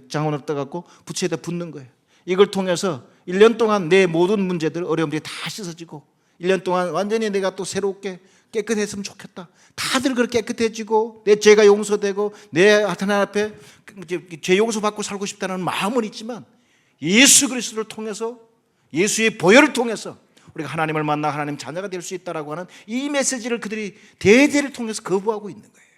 Speaker 1: 장원을 떠갖고 부처에다 붓는 거예요. 이걸 통해서 1년 동안 내 모든 문제들, 어려움들이 다 씻어지고 1년 동안 완전히 내가 또 새롭게 깨끗했으면 좋겠다. 다들 그렇게 깨끗해지고 내 죄가 용서되고 내 하나님 앞에 죄 용서받고 살고 싶다는 마음은 있지만 예수 그리스도를 통해서 예수의 보혈을 통해서 우리가 하나님을 만나 하나님 자녀가 될 수 있다라고 하는 이 메시지를 그들이 대대를 통해서 거부하고 있는 거예요.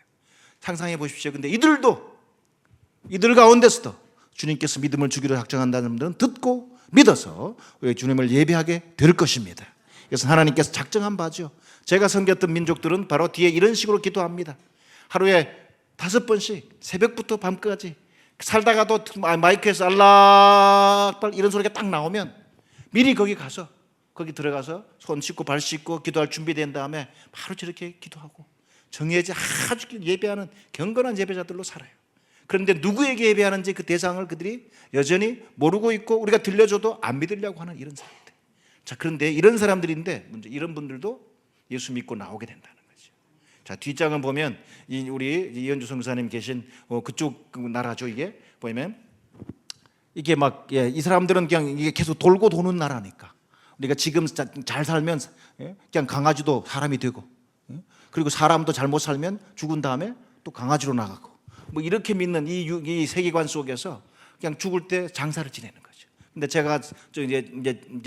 Speaker 1: 상상해 보십시오. 근데 이들 가운데서도 주님께서 믿음을 주기로 작정한다는 분들은 듣고 믿어서 우리 주님을 예배하게 될 것입니다. 그래서 하나님께서 작정한 바죠. 제가 섬겼던 민족들은 바로 뒤에 이런 식으로 기도합니다. 하루에 5번씩 새벽부터 밤까지 살다가도 마이크에서 알라악발 이런 소리가 딱 나오면 미리 거기 들어가서 손 씻고 발 씻고 기도할 준비된 다음에 바로 저렇게 기도하고 정해진 아주 예배하는 경건한 예배자들로 살아요. 그런데 누구에게 예배하는지 그 대상을 그들이 여전히 모르고 있고 우리가 들려줘도 안 믿으려고 하는 이런 사람들. 자, 그런데 이런 사람들인데 이런 분들도 예수 믿고 나오게 된다는 거죠. 자, 뒷장을 보면 우리 이현주 선교사님 계신 그쪽 나라죠. 이게 보면 이게 막 이 사람들은 그냥 이게 계속 돌고 도는 나라니까 우리가 지금 잘 살면 그냥 강아지도 사람이 되고 그리고 사람도 잘못 살면 죽은 다음에 또 강아지로 나가고 뭐 이렇게 믿는 이 세계관 속에서 그냥 죽을 때 장사를 지내는 거죠. 근데 제가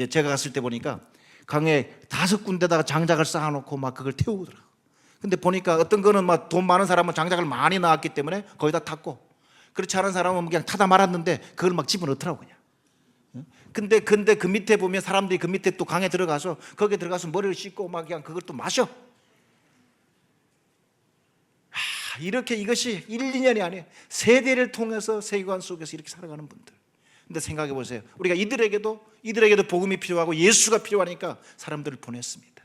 Speaker 1: 제가 갔을 때 보니까 강에 5군데다가 장작을 쌓아놓고 막 그걸 태우더라고. 근데 보니까 어떤 거는 막 돈 많은 사람은 장작을 많이 낳았기 때문에 거기다 탔고 그렇지 않은 사람은 그냥 타다 말았는데 그걸 막 집어넣더라고 그냥. 근데 그 밑에 보면 사람들이 그 밑에 또 강에 들어가서 거기에 들어가서 머리를 씻고 막 그냥 그걸 또 마셔. 이렇게 이것이 1, 2년이 아니에요. 세대를 통해서 세계관 속에서 이렇게 살아가는 분들. 근데 생각해 보세요. 우리가 이들에게도 복음이 필요하고 예수가 필요하니까 사람들을 보냈습니다.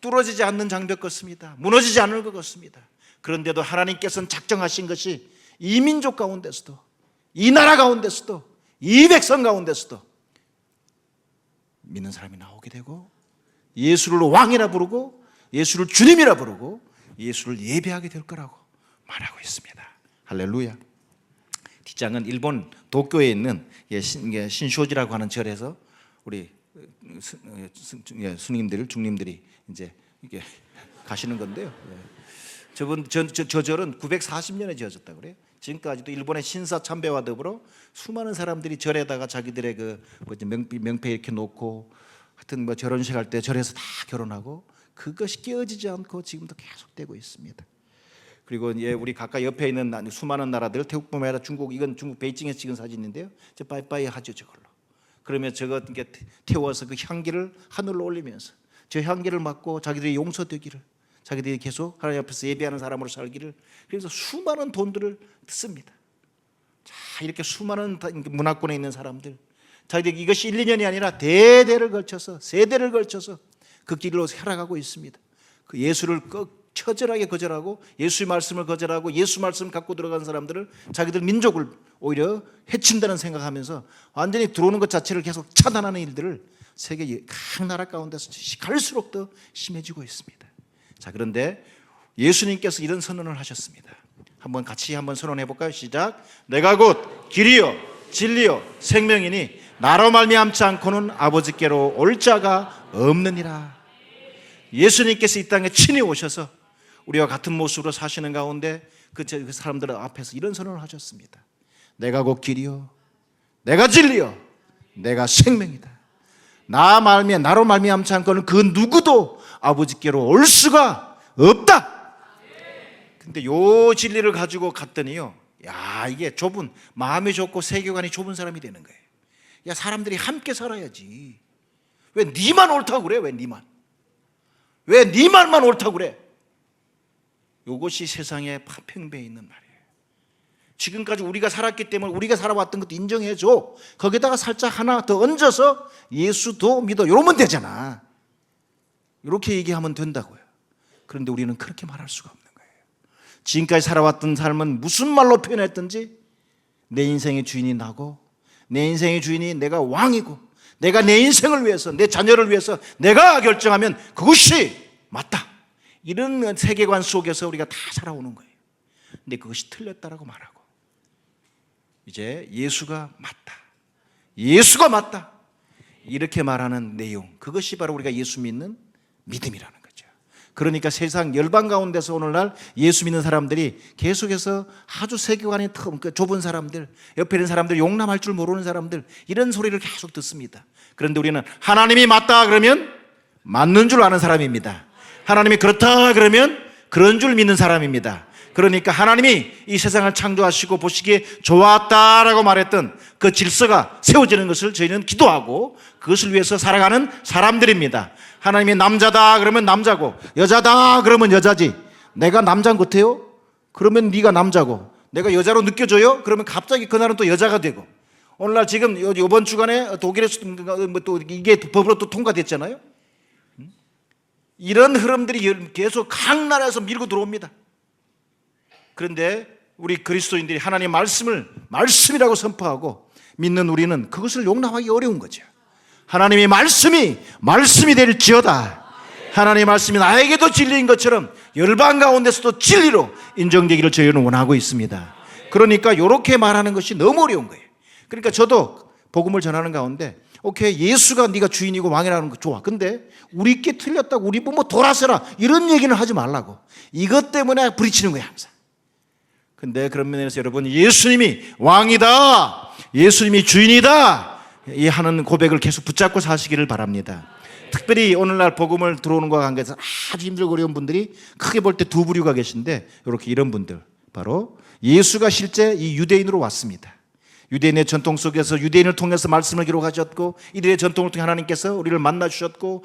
Speaker 1: 뚫어지지 않는 장벽 같습니다. 무너지지 않을 것 같습니다. 그런데도 하나님께서는 작정하신 것이 이 민족 가운데서도 이 나라 가운데서도 이 백성 가운데서도 믿는 사람이 나오게 되고 예수를 왕이라 부르고 예수를 주님이라 부르고 예수를 예배하게 될 거라고 말하고 있습니다. 할렐루야. 뒷장은 일본 도쿄에 있는 신쇼지라고 하는 절에서 우리 스님들, 중님들이 이제 이게 가시는 건데요. 저 절은 940년에 지어졌다고 그래요. 지금까지도 일본의 신사 참배와 더불어 수많은 사람들이 절에다가 자기들의 그 명패 이렇게 놓고 하여튼 뭐 결혼식 할 때 절에서 다 결혼하고 그것이 깨어지지 않고 지금도 계속되고 있습니다. 그리고 우리 가까이 옆에 있는 수많은 나라들, 태국뿐만 아니라 중국, 이건 중국 베이징에서 찍은 사진인데요. 저 빠이빠이 하죠 저걸로. 그러면 저거 이렇게 태워서 그 향기를 하늘로 올리면서 저 향기를 맡고 자기들이 용서되기를, 자기들이 계속 하나님 앞에서 예배하는 사람으로 살기를, 그래서 수많은 돈들을 씁니다. 자, 이렇게 수많은 문화권에 있는 사람들, 자기들 이것이 1, 2년이 아니라 대대를 걸쳐서 세대를 걸쳐서 그 길로 살아가고 있습니다. 그 예수를 처절하게 거절하고 예수의 말씀을 거절하고 예수 말씀 갖고 들어간 사람들을 자기들 민족을 오히려 해친다는 생각하면서 완전히 들어오는 것 자체를 계속 차단하는 일들을 세계 각 나라 가운데서 갈수록 더 심해지고 있습니다. 자, 그런데 예수님께서 이런 선언을 하셨습니다. 같이 한번 선언해 볼까요? 시작. 내가 곧 길이요 진리요 생명이니 나로 말미암지 않고는 아버지께로 올 자가 없느니라. 예수님께서 이 땅에 친히 오셔서 우리와 같은 모습으로 사시는 가운데 그 사람들 앞에서 이런 선언을 하셨습니다. 내가 곧 길이요 내가 진리요 내가 생명이다. 나로 말미암지 않고는 그 누구도 아버지께로 올 수가 없다. 근데 요 진리를 가지고 갔더니요, 야, 이게 좁은, 마음이 좁고 세계관이 좁은 사람이 되는 거예요. 야, 사람들이 함께 살아야지. 왜 니만 옳다고 그래? 왜 니 말만 옳다고 그래? 이것이 세상의 파평배에 있는 말이에요. 지금까지 우리가 살았기 때문에 우리가 살아왔던 것도 인정해줘. 거기다가 살짝 하나 더 얹어서 예수도 믿어, 이러면 되잖아. 이렇게 얘기하면 된다고요. 그런데 우리는 그렇게 말할 수가 없는 거예요. 지금까지 살아왔던 삶은 무슨 말로 표현했든지 내 인생의 주인이 나고, 내 인생의 주인이 내가 왕이고, 내가 내 인생을 위해서, 내 자녀를 위해서 내가 결정하면 그것이 맞다. 이런 세계관 속에서 우리가 다 살아오는 거예요. 근데 그것이 틀렸다라고 말하고, 이제 예수가 맞다. 예수가 맞다. 이렇게 말하는 내용, 그것이 바로 우리가 예수 믿는 믿음이라는 거죠. 그러니까 세상 열방 가운데서 오늘날 예수 믿는 사람들이 계속해서 아주 세계관이 좁은 사람들, 옆에 있는 사람들, 용납할 줄 모르는 사람들, 이런 소리를 계속 듣습니다. 그런데 우리는 하나님이 맞다 그러면 맞는 줄 아는 사람입니다. 하나님이 그렇다 그러면 그런 줄 믿는 사람입니다. 그러니까 하나님이 이 세상을 창조하시고 보시기에 좋았다라고 말했던 그 질서가 세워지는 것을 저희는 기도하고 그것을 위해서 살아가는 사람들입니다. 하나님이 남자다 그러면 남자고, 여자다 그러면 여자지. 내가 남자인 것 같아요? 그러면 네가 남자고, 내가 여자로 느껴져요? 그러면 갑자기 그날은 또 여자가 되고. 오늘날 지금 이번 주간에 독일에서 또 이게 법으로 또 통과됐잖아요. 이런 흐름들이 계속 각 나라에서 밀고 들어옵니다. 그런데 우리 그리스도인들이 하나님의 말씀을 말씀이라고 선포하고 믿는 우리는 그것을 용납하기 어려운 거죠. 하나님의 말씀이 될지어다. 하나님의 말씀이 나에게도 진리인 것처럼 열방 가운데서도 진리로 인정되기를 저희는 원하고 있습니다. 그러니까 이렇게 말하는 것이 너무 어려운 거예요. 그러니까 저도 복음을 전하는 가운데 오케이, 예수가 네가 주인이고 왕이라는 거 좋아. 근데 우리께 틀렸다고 우리 부모 돌아서라 이런 얘기는 하지 말라고. 이것 때문에 부딪히는 거야 항상. 근데 그런 면에서 여러분, 예수님이 왕이다, 예수님이 주인이다 이 하는 고백을 계속 붙잡고 사시기를 바랍니다. 특별히 오늘날 복음을 들어오는 것과 관계해서 아주 힘들고 어려운 분들이 크게 볼 때 두 부류가 계신데, 이렇게 이런 분들, 바로 예수가 실제 이 유대인으로 왔습니다. 유대인의 전통 속에서 유대인을 통해서 말씀을 기록하셨고, 이들의 전통을 통해 하나님께서 우리를 만나 주셨고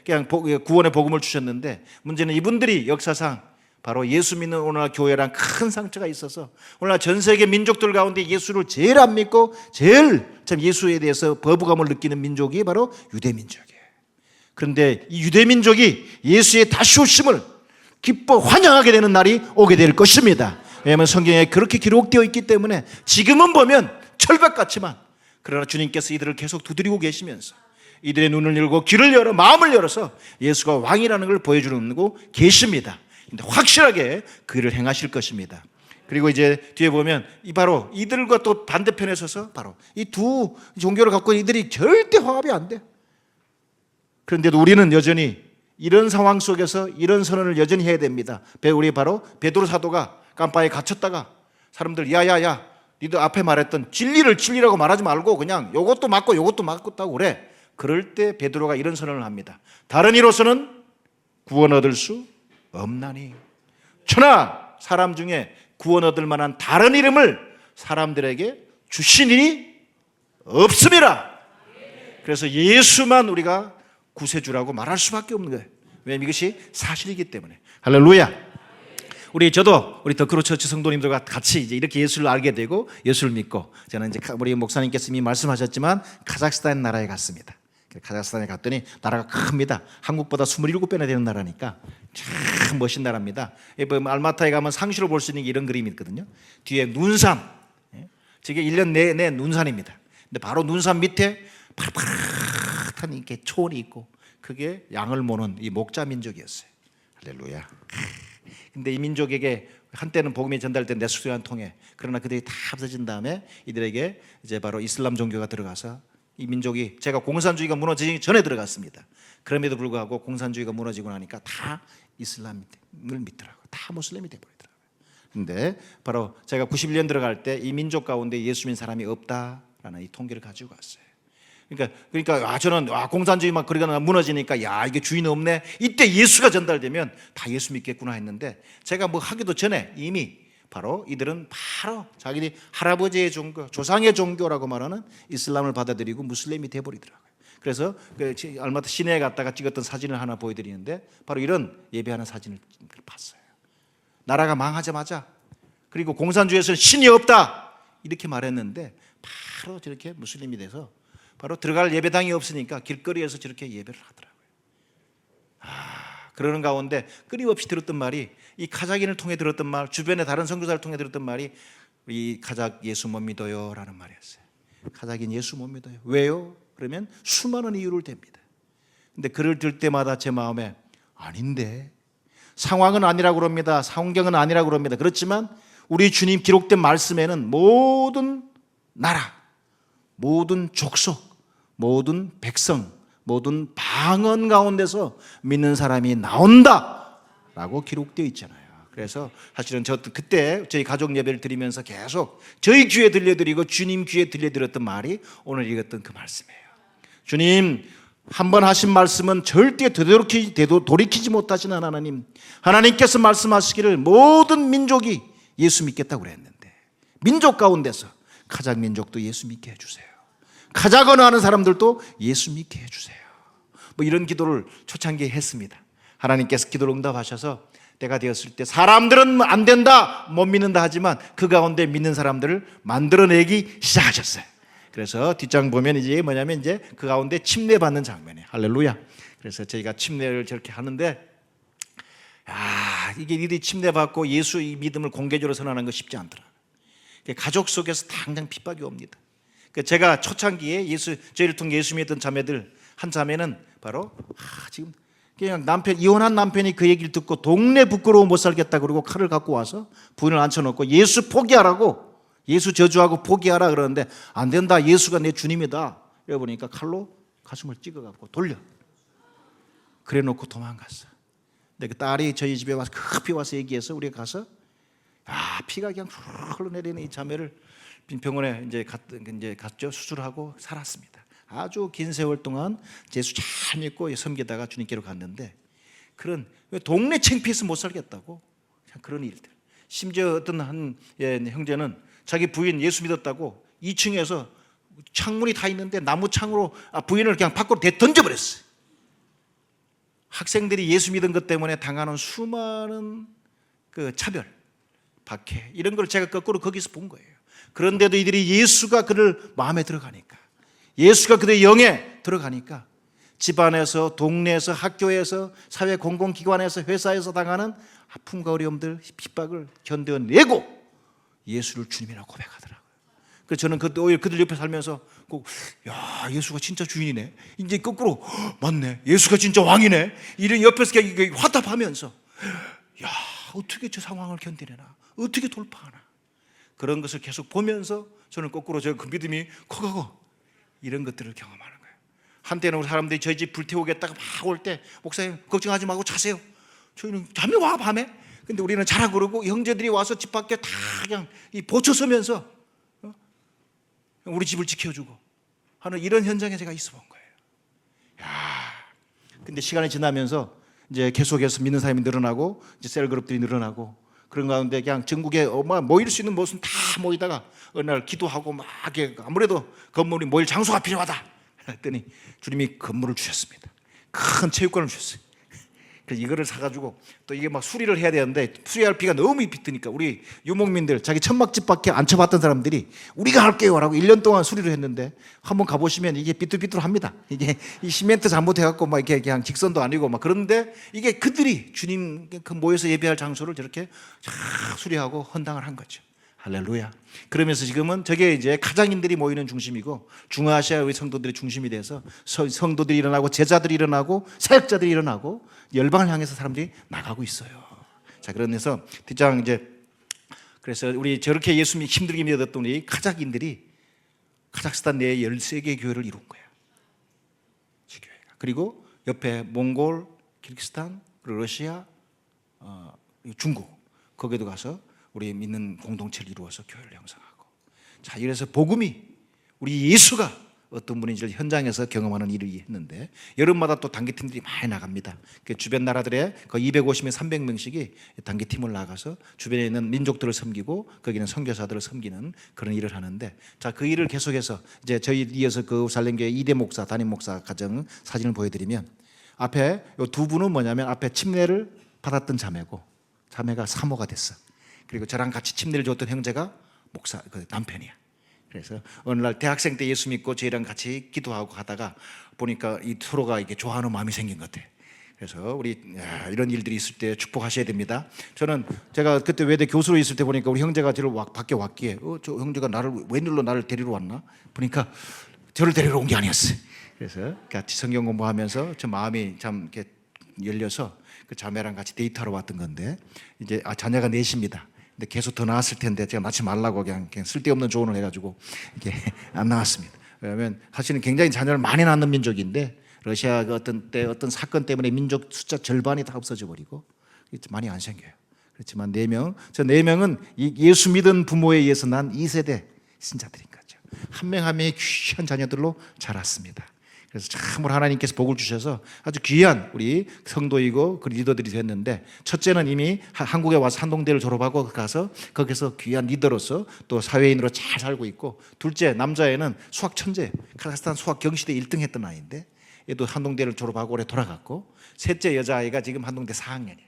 Speaker 1: 그냥 구원의 복음을 주셨는데, 문제는 이분들이 역사상 바로 예수 믿는 오늘날 교회랑 큰 상처가 있어서 오늘날 전 세계 민족들 가운데 예수를 제일 안 믿고 제일 참 예수에 대해서 거부감을 느끼는 민족이 바로 유대민족이에요. 그런데 이 유대민족이 예수의 다시 오심을 기뻐 환영하게 되는 날이 오게 될 것입니다. 왜냐하면 성경에 그렇게 기록되어 있기 때문에 지금은 보면 철벽 같지만, 그러나 주님께서 이들을 계속 두드리고 계시면서 이들의 눈을 열고 귀를 열어 마음을 열어서 예수가 왕이라는 걸 보여주는 계십니다. 근데 확실하게 그 일을 행하실 것입니다. 그리고 이제 뒤에 보면 바로 이들과 또 반대편에 서서 바로 이 두 종교를 갖고 이들이 절대 화합이 안 돼. 그런데도 우리는 여전히 이런 상황 속에서 이런 선언을 여전히 해야 됩니다. 우리 바로 베드로 사도가 깜바에 갇혔다가 사람들 야야야, 니들 앞에 말했던 진리를 진리라고 말하지 말고 그냥 요것도 맞고 요것도 맞다고 그래. 그럴 때 베드로가 이런 선언을 합니다. 다른 이로서는 구원 얻을 수 없나니, 천하 사람 중에 구원 얻을 만한 다른 이름을 사람들에게 주신 일이 없음이라. 그래서 예수만 우리가 구세주라고 말할 수밖에 없는 거예요. 왜냐하면 이것이 사실이기 때문에. 할렐루야. 우리 더크로처치 성도님들과 같이 이제 이렇게 예수를 알게 되고 예수를 믿고, 저는 이제 우리 목사님께서 이미 말씀하셨지만 카자흐스탄 나라에 갔습니다. 카자흐스탄에 갔더니 나라가 큽니다. 한국보다 27배나 되는 나라니까 참 멋진 나라입니다. 알마타에 가면 상시로 볼 수 있는 게 이런 그림이 있거든요. 뒤에 눈산, 저게 1년 내내 눈산입니다. 근데 바로 눈산 밑에 파릇파릇한 이렇게 초원이 있고, 그게 양을 모는 이 목자 민족이었어요. 할렐루야. 근데 이 민족에게 한때는 복음이 전달된 레스토랑 통해, 그러나 그들이 다 없어진 다음에 이들에게 이제 바로 이슬람 종교가 들어가서 이 민족이, 제가 공산주의가 무너지기 전에 들어갔습니다. 그럼에도 불구하고 공산주의가 무너지고 나니까 다 이슬람을 믿더라고요. 다 무슬림이 되어버리더라고요. 근데 바로 제가 91년 들어갈 때 이 민족 가운데 예수 믿는 사람이 없다라는 이 통계를 가지고 왔어요. 그러니까 저는 공산주의 막 그러거나 무너지니까 이게 주인 없네. 이때 예수가 전달되면 다 예수 믿겠구나 했는데, 제가 뭐 하기도 전에 이미 바로 이들은 바로 자기들이 할아버지의 종교, 조상의 종교라고 말하는 이슬람을 받아들이고 무슬림이 돼버리더라고요. 그래서 알마트 시내에 갔다가 찍었던 사진을 하나 보여드리는데, 바로 이런 예배하는 사진을 봤어요. 나라가 망하자마자, 그리고 공산주의에서는 신이 없다 이렇게 말했는데 바로 저렇게 무슬림이 돼서 바로 들어갈 예배당이 없으니까 길거리에서 저렇게 예배를 하더라고요. 그러는 가운데 끊임없이 들었던 말이, 이 카자흐인을 통해 들었던 말, 주변의 다른 선교사를 통해 들었던 말이, 이 카자흐 예수 못 믿어요 라는 말이었어요. 카자흐인 예수 못 믿어요. 왜요? 그러면 수많은 이유를 댑니다. 근데 글을 들 때마다 제 마음에, 아닌데, 상황은 아니라고 그럽니다. 성경은 아니라고 그럽니다. 그렇지만 우리 주님 기록된 말씀에는 모든 나라, 모든 족속, 모든 백성, 모든 방언 가운데서 믿는 사람이 나온다라고 기록되어 있잖아요. 그래서 사실은 저 그때 저희 가족 예배를 드리면서 계속 저희 귀에 들려드리고 주님 귀에 들려드렸던 말이 오늘 읽었던 그 말씀이에요. 주님 한 번 하신 말씀은 절대 돌이키지 못하시는 하나님, 하나님께서 말씀하시기를 모든 민족이 예수 믿겠다고 그랬는데 민족 가운데서 카작 민족도 예수 믿게 해주세요. 카작어나 하는 사람들도 예수 믿게 해주세요. 뭐 이런 기도를 초창기에 했습니다. 하나님께서 기도를 응답하셔서 때가 되었을 때 사람들은 안 된다, 못 믿는다 하지만 그 가운데 믿는 사람들을 만들어내기 시작하셨어요. 그래서 뒷장 보면 이제 뭐냐면 이제 그 가운데 침례받는 장면이에요. 할렐루야. 그래서 저희가 침례를 저렇게 하는데 이게 이들이 침례받고 예수의 믿음을 공개적으로 선언하는 거 쉽지 않더라. 가족 속에서 당장 핍박이 옵니다. 제가 초창기에 저희를 통해 예수 믿던 자매들 한 자매는 바로 지금 그냥 이혼한 남편이 그 얘기를 듣고 동네 부끄러워 못 살겠다 그러고 칼을 갖고 와서 부인을 앉혀놓고 예수 포기하라고, 예수 저주하고 포기하라 그러는데 안 된다, 예수가 내 주님이다 이래 보니까 칼로 가슴을 찍어갖고 돌려 그래 놓고 도망갔어. 근데 그 딸이 저희 집에 와서 급히 와서 얘기해서 우리가 가서 피가 그냥 흘러내리는 이 자매를 병원에 이제 갔죠. 수술하고 살았습니다. 아주 긴 세월 동안 예수 잘 믿고 섬기다가 주님께로 갔는데 그런 동네 창피해서 못 살겠다고 그런 일들. 심지어 어떤 한 형제는 자기 부인 예수 믿었다고 2층에서 창문이 다 있는데 나무 창으로 부인을 그냥 밖으로 던져버렸어요. 학생들이 예수 믿은 것 때문에 당하는 수많은 그 차별, 박해 이런 걸 제가 거꾸로 거기서 본 거예요. 그런데도 이들이 예수가 그를 마음에 들어가니까, 예수가 그들의 영에 들어가니까 집안에서, 동네에서, 학교에서, 사회 공공기관에서, 회사에서 당하는 아픔과 어려움들, 핍박을 견뎌내고 예수를 주님이라고 고백하더라고요. 그래서 저는 오히려 그들 옆에 살면서 야, 예수가 진짜 주인이네. 이제 거꾸로 맞네, 예수가 진짜 왕이네. 이런 옆에서 화답하면서 야, 어떻게 저 상황을 견디내나, 어떻게 돌파하나, 그런 것을 계속 보면서 저는 거꾸로 그 믿음이 커가고 이런 것들을 경험하는 거예요. 한때는 우리 사람들이 저희 집 불태우겠다가 막 올 때 목사님 걱정하지 말고 자세요. 저희는 잠이 와 밤에. 근데 우리는 자라 그러고 형제들이 와서 집 밖에 다 그냥 보초 서면서 우리 집을 지켜주고 하는 이런 현장에 제가 있어 본 거예요. 근데 시간이 지나면서 이제 계속해서 믿는 사람이 늘어나고 이제 셀그룹들이 늘어나고 그런 가운데 그냥 전국에 모일 수 있는 모습은 다 모이다가 어느 날 기도하고 막 아무래도 건물이 모일 장소가 필요하다 했더니 주님이 건물을 주셨습니다. 큰 체육관을 주셨어요. 그래서 이거를 사가지고 또 이게 막 수리를 해야 되는데 수리할 비가 너무 비트니까 우리 유목민들, 자기 천막집밖에 안 쳐봤던 사람들이 우리가 할게요 라고 1년 동안 수리를 했는데 한번 가보시면 이게 비뚤비뚤합니다. 이게 이 시멘트 잘못해갖고 막 이렇게 그냥 직선도 아니고 막 그런데 이게 그들이 주님 그 모여서 예배할 장소를 저렇게 쫙 수리하고 헌당을 한 거죠. 할렐루야. 그러면서 지금은 저게 이제 가장인들이 모이는 중심이고 중앙아시아 우리 성도들이 중심이 돼서 성도들이 일어나고 제자들이 일어나고 사역자들이 일어나고 열방을 향해서 사람들이 나가고 있어요. 자, 그러면서 뒷장 이제 그래서 우리 저렇게 예수 힘들게 믿었던 우리 카자크인들이 카자흐스탄 내에 13개의 교회를 이룬 거예요. 그리고 옆에 몽골, 키르기스탄, 그리고 러시아, 중국 거기도 가서 우리 믿는 공동체를 이루어서 교회를 형성하고, 자, 이래서 복음이 우리 예수가 어떤 분인지를 현장에서 경험하는 일을 했는데 여름마다 또 단기팀들이 많이 나갑니다. 그 주변 나라들의 거의 250명, 300명씩이 단기팀을 나가서 주변에 있는 민족들을 섬기고 거기는 선교사들을 섬기는 그런 일을 하는데, 자, 그 일을 계속해서 이제 저희 이어서 그 살렘교회 이대 목사, 담임 목사 가정 사진을 보여드리면 앞에 이 두 분은 뭐냐면 앞에 침례를 받았던 자매고 자매가 사모가 됐어. 그리고 저랑 같이 침례를 줬던 형제가 목사, 그 남편이야. 그래서 어느 날 대학생 때 예수 믿고 저희랑 같이 기도하고 가다가 보니까 이 서로가 이게 좋아하는 마음이 생긴 것 같아. 그래서 우리 이런 일들이 있을 때 축복하셔야 됩니다. 제가 그때 외대 교수로 있을 때 보니까 우리 형제가 저를 밖에 왔기에 저 형제가 웬일로 나를 데리러 왔나 보니까 저를 데리러 온 게 아니었어요. 그래서 같이 성경 공부하면서 저 마음이 참 이렇게 열려서 그 자매랑 같이 데이트하러 왔던 건데 이제 자녀가 넷입니다. 근데 계속 더 나았을 텐데 제가 낳지 말라고 그냥 쓸데없는 조언을 해가지고 이게 안 나왔습니다. 왜냐하면 사실은 굉장히 자녀를 많이 낳는 민족인데 러시아가 어떤 사건 때문에 민족 숫자 절반이 다 없어져 버리고 많이 안 생겨요. 그렇지만 4명, 저 4명은 예수 믿은 부모에 의해서 난 2세대 신자들인 거죠. 한 명 한 명이 귀한 자녀들로 자랐습니다. 그래서 참으로 하나님께서 복을 주셔서 아주 귀한 우리 성도이고 그 리더들이 됐는데, 첫째는 이미 한국에 와서 한동대를 졸업하고 가서 거기서 귀한 리더로서 또 사회인으로 잘 살고 있고, 둘째 남자애는 수학 천재, 카자흐스탄 수학 경시대 1등 했던 아이인데 얘도 한동대를 졸업하고 올해 돌아갔고, 셋째 여자아이가 지금 한동대 4학년이에요.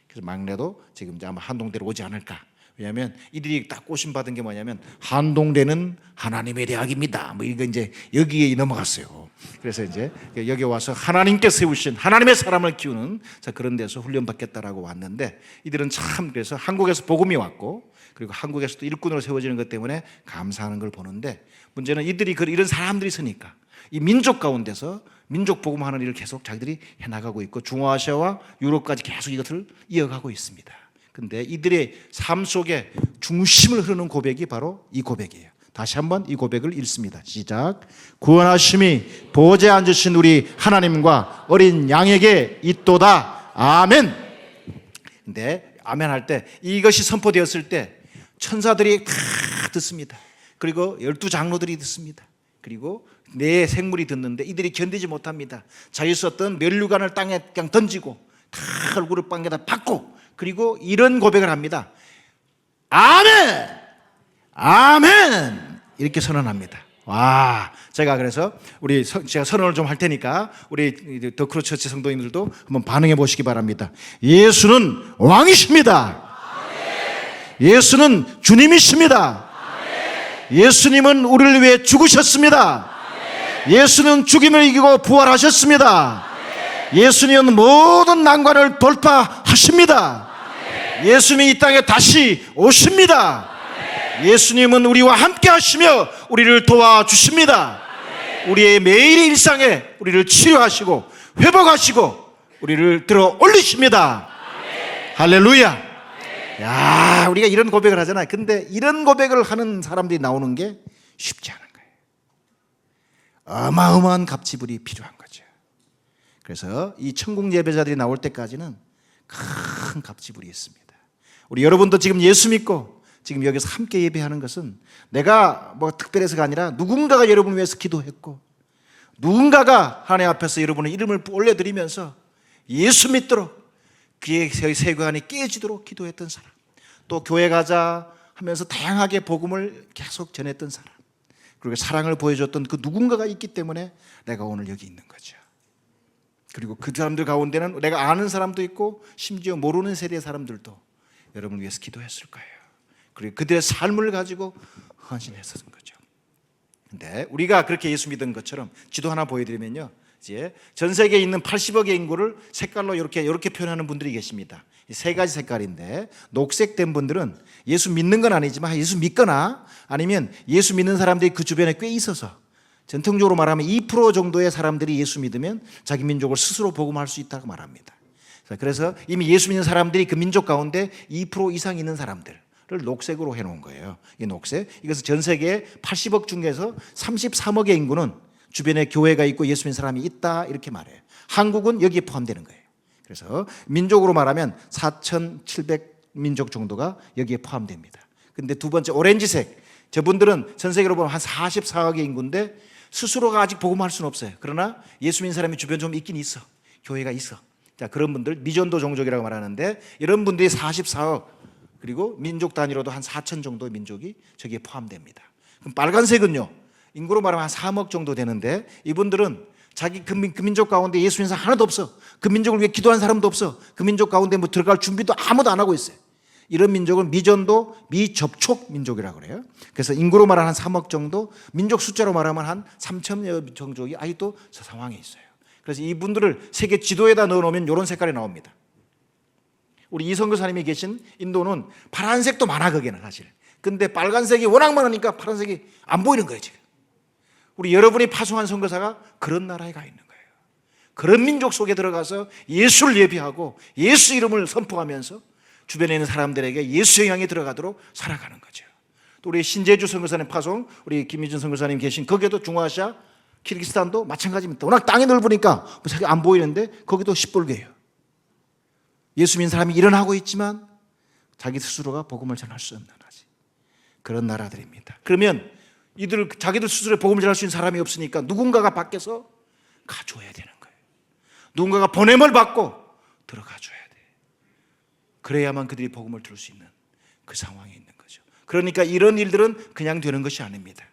Speaker 1: 그래서 막내도 지금 아마 한동대로 오지 않을까. 왜냐하면 이들이 딱 꼬심받은 게 뭐냐면 한동대는 하나님의 대학입니다. 뭐 이거 이제 여기에 넘어갔어요. 그래서 이제 여기 와서 하나님께 세우신 하나님의 사람을 키우는 그런 데서 훈련받겠다라고 왔는데, 이들은 참 그래서 한국에서 복음이 왔고 그리고 한국에서도 일꾼으로 세워지는 것 때문에 감사하는 걸 보는데, 문제는 이들이 이런 사람들이 있으니까 이 민족 가운데서 민족 복음하는 일을 계속 자기들이 해나가고 있고 중앙아시아와 유럽까지 계속 이것을 이어가고 있습니다. 근데 이들의 삶 속에 중심을 흐르는 고백이 바로 이 고백이에요. 다시 한번 이 고백을 읽습니다. 시작. 구원하심이 보좌에 앉으신 우리 하나님과 어린 양에게 있도다. 아멘. 근데 아멘 할 때, 이것이 선포되었을 때 천사들이 다 듣습니다. 그리고 12장로들이 듣습니다. 그리고 네 생물이 듣는데 이들이 견디지 못합니다. 자유 썼던 면류관을 땅에 그냥 던지고 다 얼굴을 빵에다 박고, 그리고 이런 고백을 합니다. 아멘! 아멘! 이렇게 선언합니다. 와, 제가 그래서 제가 선언을 좀 할 테니까 우리 더 크로처치 성도님들도 한번 반응해 보시기 바랍니다. 예수는 왕이십니다. 예수는 주님이십니다. 예수님은 우리를 위해 죽으셨습니다. 예수는 죽임을 이기고 부활하셨습니다. 예수님은 모든 난관을 돌파하십니다. 예수님이 이 땅에 다시 오십니다. 예수님은 우리와 함께 하시며 우리를 도와주십니다. 우리의 매일의 일상에 우리를 치료하시고 회복하시고 우리를 들어 올리십니다. 할렐루야. 야, 우리가 이런 고백을 하잖아요. 근데 이런 고백을 하는 사람들이 나오는 게 쉽지 않은 거예요. 어마어마한 갑지불이 필요한 거죠. 그래서 이 천국 예배자들이 나올 때까지는 큰 갑지불이 있습니다. 우리 여러분도 지금 예수 믿고 지금 여기서 함께 예배하는 것은 내가 뭐 특별해서가 아니라 누군가가 여러분을 위해서 기도했고, 누군가가 하나님 앞에서 여러분의 이름을 올려드리면서 예수 믿도록 그의 세관이 깨지도록 기도했던 사람, 또 교회 가자 하면서 다양하게 복음을 계속 전했던 사람, 그리고 사랑을 보여줬던 그 누군가가 있기 때문에 내가 오늘 여기 있는 거죠. 그리고 그 사람들 가운데는 내가 아는 사람도 있고 심지어 모르는 세대의 사람들도 여러분을 위해서 기도했을 거예요. 그리고 그들의 삶을 가지고 헌신했었던 거죠. 근데 우리가 그렇게 예수 믿은 것처럼 지도 하나 보여드리면요, 이제 전 세계에 있는 80억의 인구를 색깔로 이렇게 표현하는 분들이 계십니다. 세 가지 색깔인데, 녹색된 분들은 예수 믿는 건 아니지만 예수 믿거나 아니면 예수 믿는 사람들이 그 주변에 꽤 있어서, 전통적으로 말하면 2% 정도의 사람들이 예수 믿으면 자기 민족을 스스로 복음할 수 있다고 말합니다. 그래서 이미 예수 믿는 사람들이 그 민족 가운데 2% 이상 있는 사람들을 녹색으로 해놓은 거예요. 이 녹색, 이것은 전 세계 80억 중에서 33억의 인구는 주변에 교회가 있고 예수 믿는 사람이 있다, 이렇게 말해요. 한국은 여기에 포함되는 거예요. 그래서 민족으로 말하면 4,700민족 정도가 여기에 포함됩니다. 근데 두 번째 오렌지색, 저분들은 전 세계로 보면 한 44억의 인구인데 스스로가 아직 복음할 수는 없어요. 그러나 예수 믿는 사람이 주변 좀 있긴 있어. 교회가 있어. 자, 그런 분들 미전도 종족이라고 말하는데, 이런 분들이 44억, 그리고 민족 단위로도 한 4천 정도의 민족이 저기에 포함됩니다. 그럼 빨간색은요, 인구로 말하면 한 3억 정도 되는데, 이분들은 자기 그 민족 가운데 예수 믿는 사람 하나도 없어. 그 민족을 위해 기도한 사람도 없어. 그 민족 가운데 뭐 들어갈 준비도 아무도 안 하고 있어요. 이런 민족은 미전도 미접촉 민족이라고 그래요. 그래서 인구로 말하면 한 3억 정도, 민족 숫자로 말하면 한 3천여 정족이 아직도 저 상황에 있어요. 그래서 이분들을 세계 지도에다 넣어놓으면 이런 색깔이 나옵니다. 우리 이성교사님이 계신 인도는 파란색도 많아, 거기는 사실. 근데 빨간색이 워낙 많으니까 파란색이 안 보이는 거예요, 지금. 우리 여러분이 파송한 선교사가 그런 나라에 가 있는 거예요. 그런 민족 속에 들어가서 예수를 예비하고 예수 이름을 선포하면서 주변에 있는 사람들에게 예수의 영향이 들어가도록 살아가는 거죠. 또 우리 신재주 선교사님 파송, 우리 김희준 선교사님 계신 거기도 중앙아시아 키르기스탄도 마찬가지입니다. 워낙 땅이 넓으니까 자기 안 보이는데 거기도 시뻘개요. 예수 믿는 사람이 일어나고 있지만 자기 스스로가 복음을 전할 수 없는 아직 그런 나라들입니다. 그러면 이들 자기들 스스로 복음을 전할 수 있는 사람이 없으니까 누군가가 밖에서 가줘야 되는 거예요. 누군가가 보냄을 받고 들어가 줘야 돼. 그래야만 그들이 복음을 들을 수 있는 그 상황에 있는 거죠. 그러니까 이런 일들은 그냥 되는 것이 아닙니다.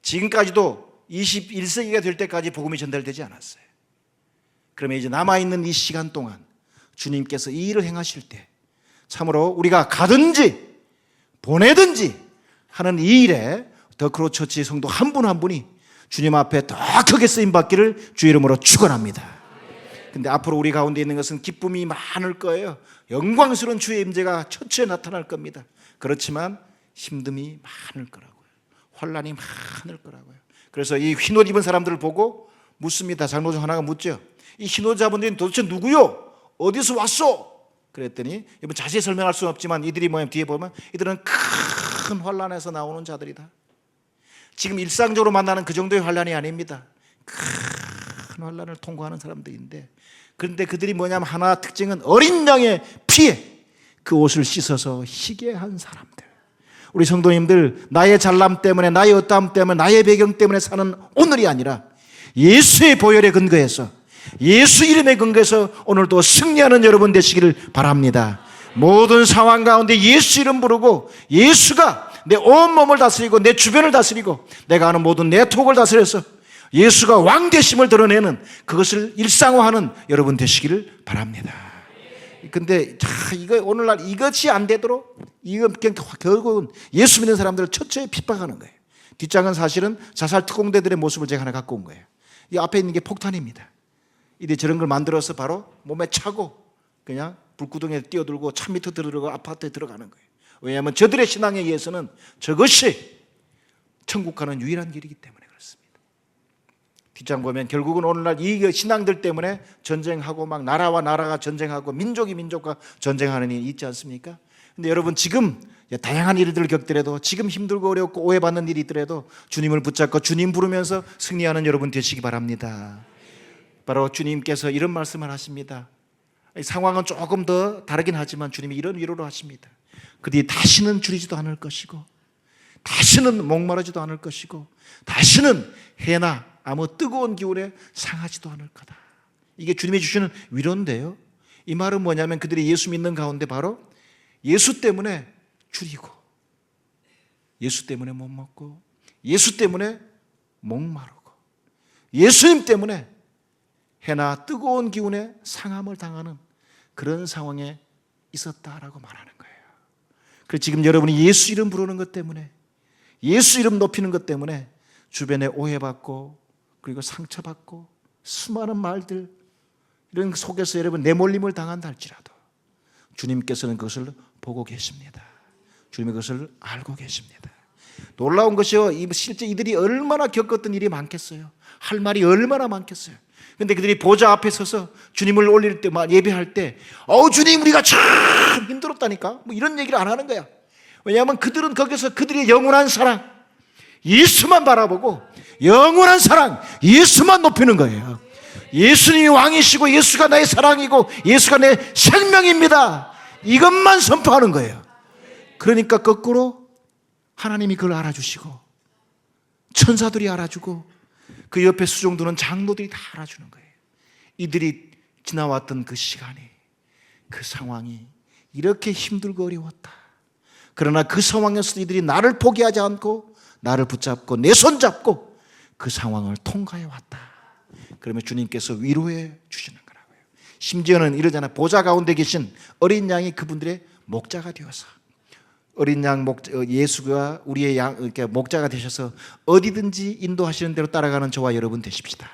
Speaker 1: 지금까지도 21세기가 될 때까지 복음이 전달되지 않았어요. 그러면 이제 남아있는 이 시간 동안 주님께서 이 일을 행하실 때 참으로 우리가 가든지 보내든지 하는 이 일에 더 크로처치 성도 한 분 한 분이 주님 앞에 더 크게 쓰임받기를 주 이름으로 축원합니다. 근데 앞으로 우리 가운데 있는 것은 기쁨이 많을 거예요. 영광스러운 주의 임재가 처처에 나타날 겁니다. 그렇지만 힘듦이 많을 거라고요. 환난이 많을 거라고요. 그래서 이 흰옷 입은 사람들을 보고 묻습니다. 장로중 하나가 묻죠. 이 흰옷 자분들이 도대체 누구요? 어디서 왔소? 그랬더니 여러분 자세히 설명할 수는 없지만 이들이 뭐냐면 뒤에 보면 이들은 큰 환난에서 나오는 자들이다. 지금 일상적으로 만나는 그 정도의 환난이 아닙니다. 큰 환난을 통과하는 사람들인데, 그런데 그들이 뭐냐면 하나 특징은 어린 양의 피에 그 옷을 씻어서 희게 한 사람들. 우리 성도님들, 나의 잘남 때문에, 나의 어떠함 때문에, 나의 배경 때문에 사는 오늘이 아니라 예수의 보혈에 근거해서, 예수 이름에 근거해서 오늘도 승리하는 여러분 되시기를 바랍니다. 모든 상황 가운데 예수 이름 부르고 예수가 내 온몸을 다스리고 내 주변을 다스리고 내가 하는 모든 네트워크를 다스려서 예수가 왕 되심을 드러내는 그것을 일상화하는 여러분 되시기를 바랍니다. 근데 이거 오늘날 이것이 안 되도록 이거 결국은 예수 믿는 사람들을 처처에 핍박하는 거예요. 뒷장은 사실은 자살 특공대들의 모습을 제가 하나 갖고 온 거예요. 이 앞에 있는 게 폭탄입니다. 이들이 저런 걸 만들어서 바로 몸에 차고 그냥 불구덩이에 뛰어들고 차 밑에 들어가고 아파트에 들어가는 거예요. 왜냐하면 저들의 신앙에 의해서는 저것이 천국 가는 유일한 길이기 때문에 그렇습니다. 뒷장 보면 결국은 오늘날 이 신앙들 때문에 전쟁하고 막 나라와 나라가 전쟁하고 민족이 민족과 전쟁하는 일이 있지 않습니까? 근데 여러분 지금 다양한 일들을 겪더라도 지금 힘들고 어렵고 오해받는 일이 있더라도 주님을 붙잡고 주님 부르면서 승리하는 여러분 되시기 바랍니다. 바로 주님께서 이런 말씀을 하십니다. 상황은 조금 더 다르긴 하지만 주님이 이런 위로를 하십니다. 그들이 다시는 줄이지도 않을 것이고 다시는 목마르지도 않을 것이고 다시는 해나 아무 뜨거운 기운에 상하지도 않을 거다. 이게 주님이 주시는 위로인데요. 이 말은 뭐냐면 그들이 예수 믿는 가운데 바로 예수 때문에 줄이고 예수 때문에 못 먹고 예수 때문에 목마르고 예수님 때문에 해나 뜨거운 기운에 상함을 당하는 그런 상황에 있었다라고 말하는 거예요. 그래서 지금 여러분이 예수 이름 부르는 것 때문에 예수 이름 높이는 것 때문에 주변에 오해받고 그리고 상처받고 수많은 말들 이런 속에서 여러분 내몰림을 당한다 할지라도 주님께서는 그것을 보고 계십니다. 주님이 그것을 알고 계십니다. 놀라운 것이요, 실제 이들이 얼마나 겪었던 일이 많겠어요. 할 말이 얼마나 많겠어요. 근데 그들이 보좌 앞에 서서 주님을 올릴 때, 예배할 때, 주님, 우리가 참 힘들었다니까. 뭐 이런 얘기를 안 하는 거야. 왜냐하면 그들은 거기서 그들의 영원한 사랑, 예수만 바라보고, 영원한 사랑, 예수만 높이는 거예요. 예수님이 왕이시고, 예수가 나의 사랑이고, 예수가 내 생명입니다. 이것만 선포하는 거예요. 그러니까 거꾸로 하나님이 그걸 알아주시고, 천사들이 알아주고, 그 옆에 수종두는 장로들이 다 알아주는 거예요. 이들이 지나왔던 그 시간이, 그 상황이 이렇게 힘들고 어려웠다. 그러나 그 상황에서 이들이 나를 포기하지 않고 나를 붙잡고 내 손 잡고 그 상황을 통과해 왔다. 그러면 주님께서 위로해 주시는 거라고요. 심지어는 이러잖아요. 보좌 가운데 계신 어린 양이 그분들의 목자가 되어서 어린 양 예수가 우리의 이렇게 목자가 되셔서 어디든지 인도하시는 대로 따라가는 저와 여러분 되십시다.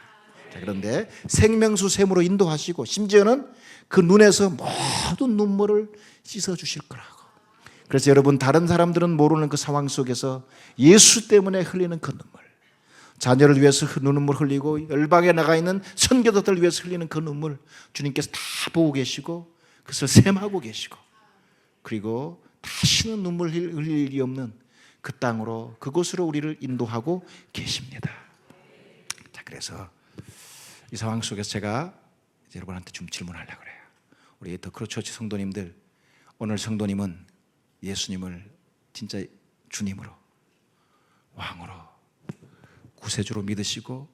Speaker 1: 자, 그런데 생명수 샘으로 인도하시고 심지어는 그 눈에서 모든 눈물을 씻어 주실 거라고. 그래서 여러분 다른 사람들은 모르는 그 상황 속에서 예수 때문에 흘리는 그 눈물, 자녀를 위해서 그 눈물 흘리고 열방에 나가 있는 선교도들 위해서 흘리는 그 눈물 주님께서 다 보고 계시고 그것을 샘하고 계시고 그리고 다시는 눈물 흘릴 일이 없는 그 땅으로, 그곳으로 우리를 인도하고 계십니다. 자, 그래서 이 상황 속에서 제가 이제 여러분한테 좀 질문하려고 그래요. 우리 더 크로처치 성도님들, 오늘 성도님은 예수님을 진짜 주님으로, 왕으로, 구세주로 믿으시고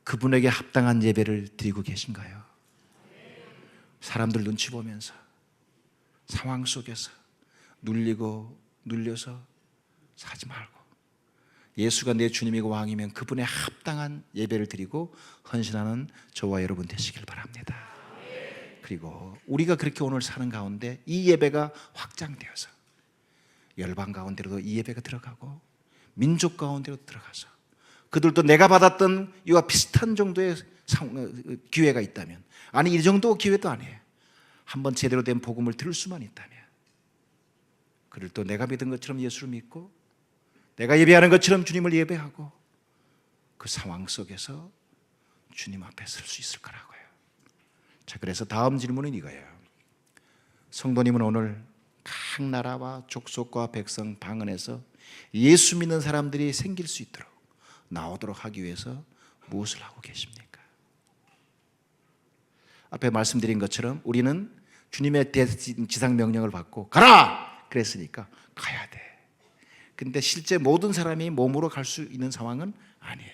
Speaker 1: 그분에게 합당한 예배를 드리고 계신가요? 사람들 눈치 보면서, 상황 속에서 눌리고 눌려서 사지 말고, 예수가 내 주님이고 왕이면 그분의 합당한 예배를 드리고 헌신하는 저와 여러분 되시길 바랍니다. 그리고 우리가 그렇게 오늘 사는 가운데 이 예배가 확장되어서 열방 가운데로도 이 예배가 들어가고 민족 가운데로 들어가서 그들도 내가 받았던 이와 비슷한 정도의 기회가 있다면, 아니 이 정도 기회도 아니에요, 한번 제대로 된 복음을 들을 수만 있다면 그들도 내가 믿은 것처럼 예수를 믿고 내가 예배하는 것처럼 주님을 예배하고 그 상황 속에서 주님 앞에 설 수 있을 거라고요. 자, 그래서 다음 질문은 이거예요. 성도님은 오늘 각 나라와 족속과 백성 방언에서 예수 믿는 사람들이 생길 수 있도록, 나오도록 하기 위해서 무엇을 하고 계십니까? 앞에 말씀드린 것처럼 우리는 주님의 지상 명령을 받고 가라! 그랬으니까 가야 돼. 근데 실제 모든 사람이 몸으로 갈 수 있는 상황은 아니에요.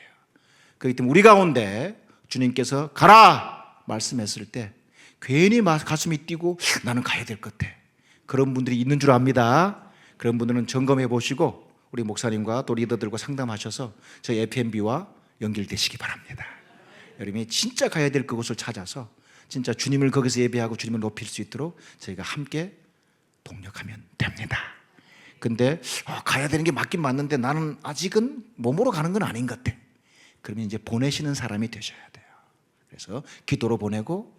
Speaker 1: 그렇기 때문에 우리 가운데 주님께서 가라! 말씀했을 때 괜히 가슴이 뛰고 나는 가야 될 것 같아, 그런 분들이 있는 줄 압니다. 그런 분들은 점검해 보시고 우리 목사님과 또 리더들과 상담하셔서 저희 FMB와 연결되시기 바랍니다. 여러분이 진짜 가야 될 그곳을 찾아서 진짜 주님을 거기서 예배하고 주님을 높일 수 있도록 저희가 함께 동력하면 됩니다. 근데 가야 되는 게 맞긴 맞는데 나는 아직은 몸으로 가는 건 아닌 것 같아, 그러면 이제 보내시는 사람이 되셔야 돼요. 그래서 기도로 보내고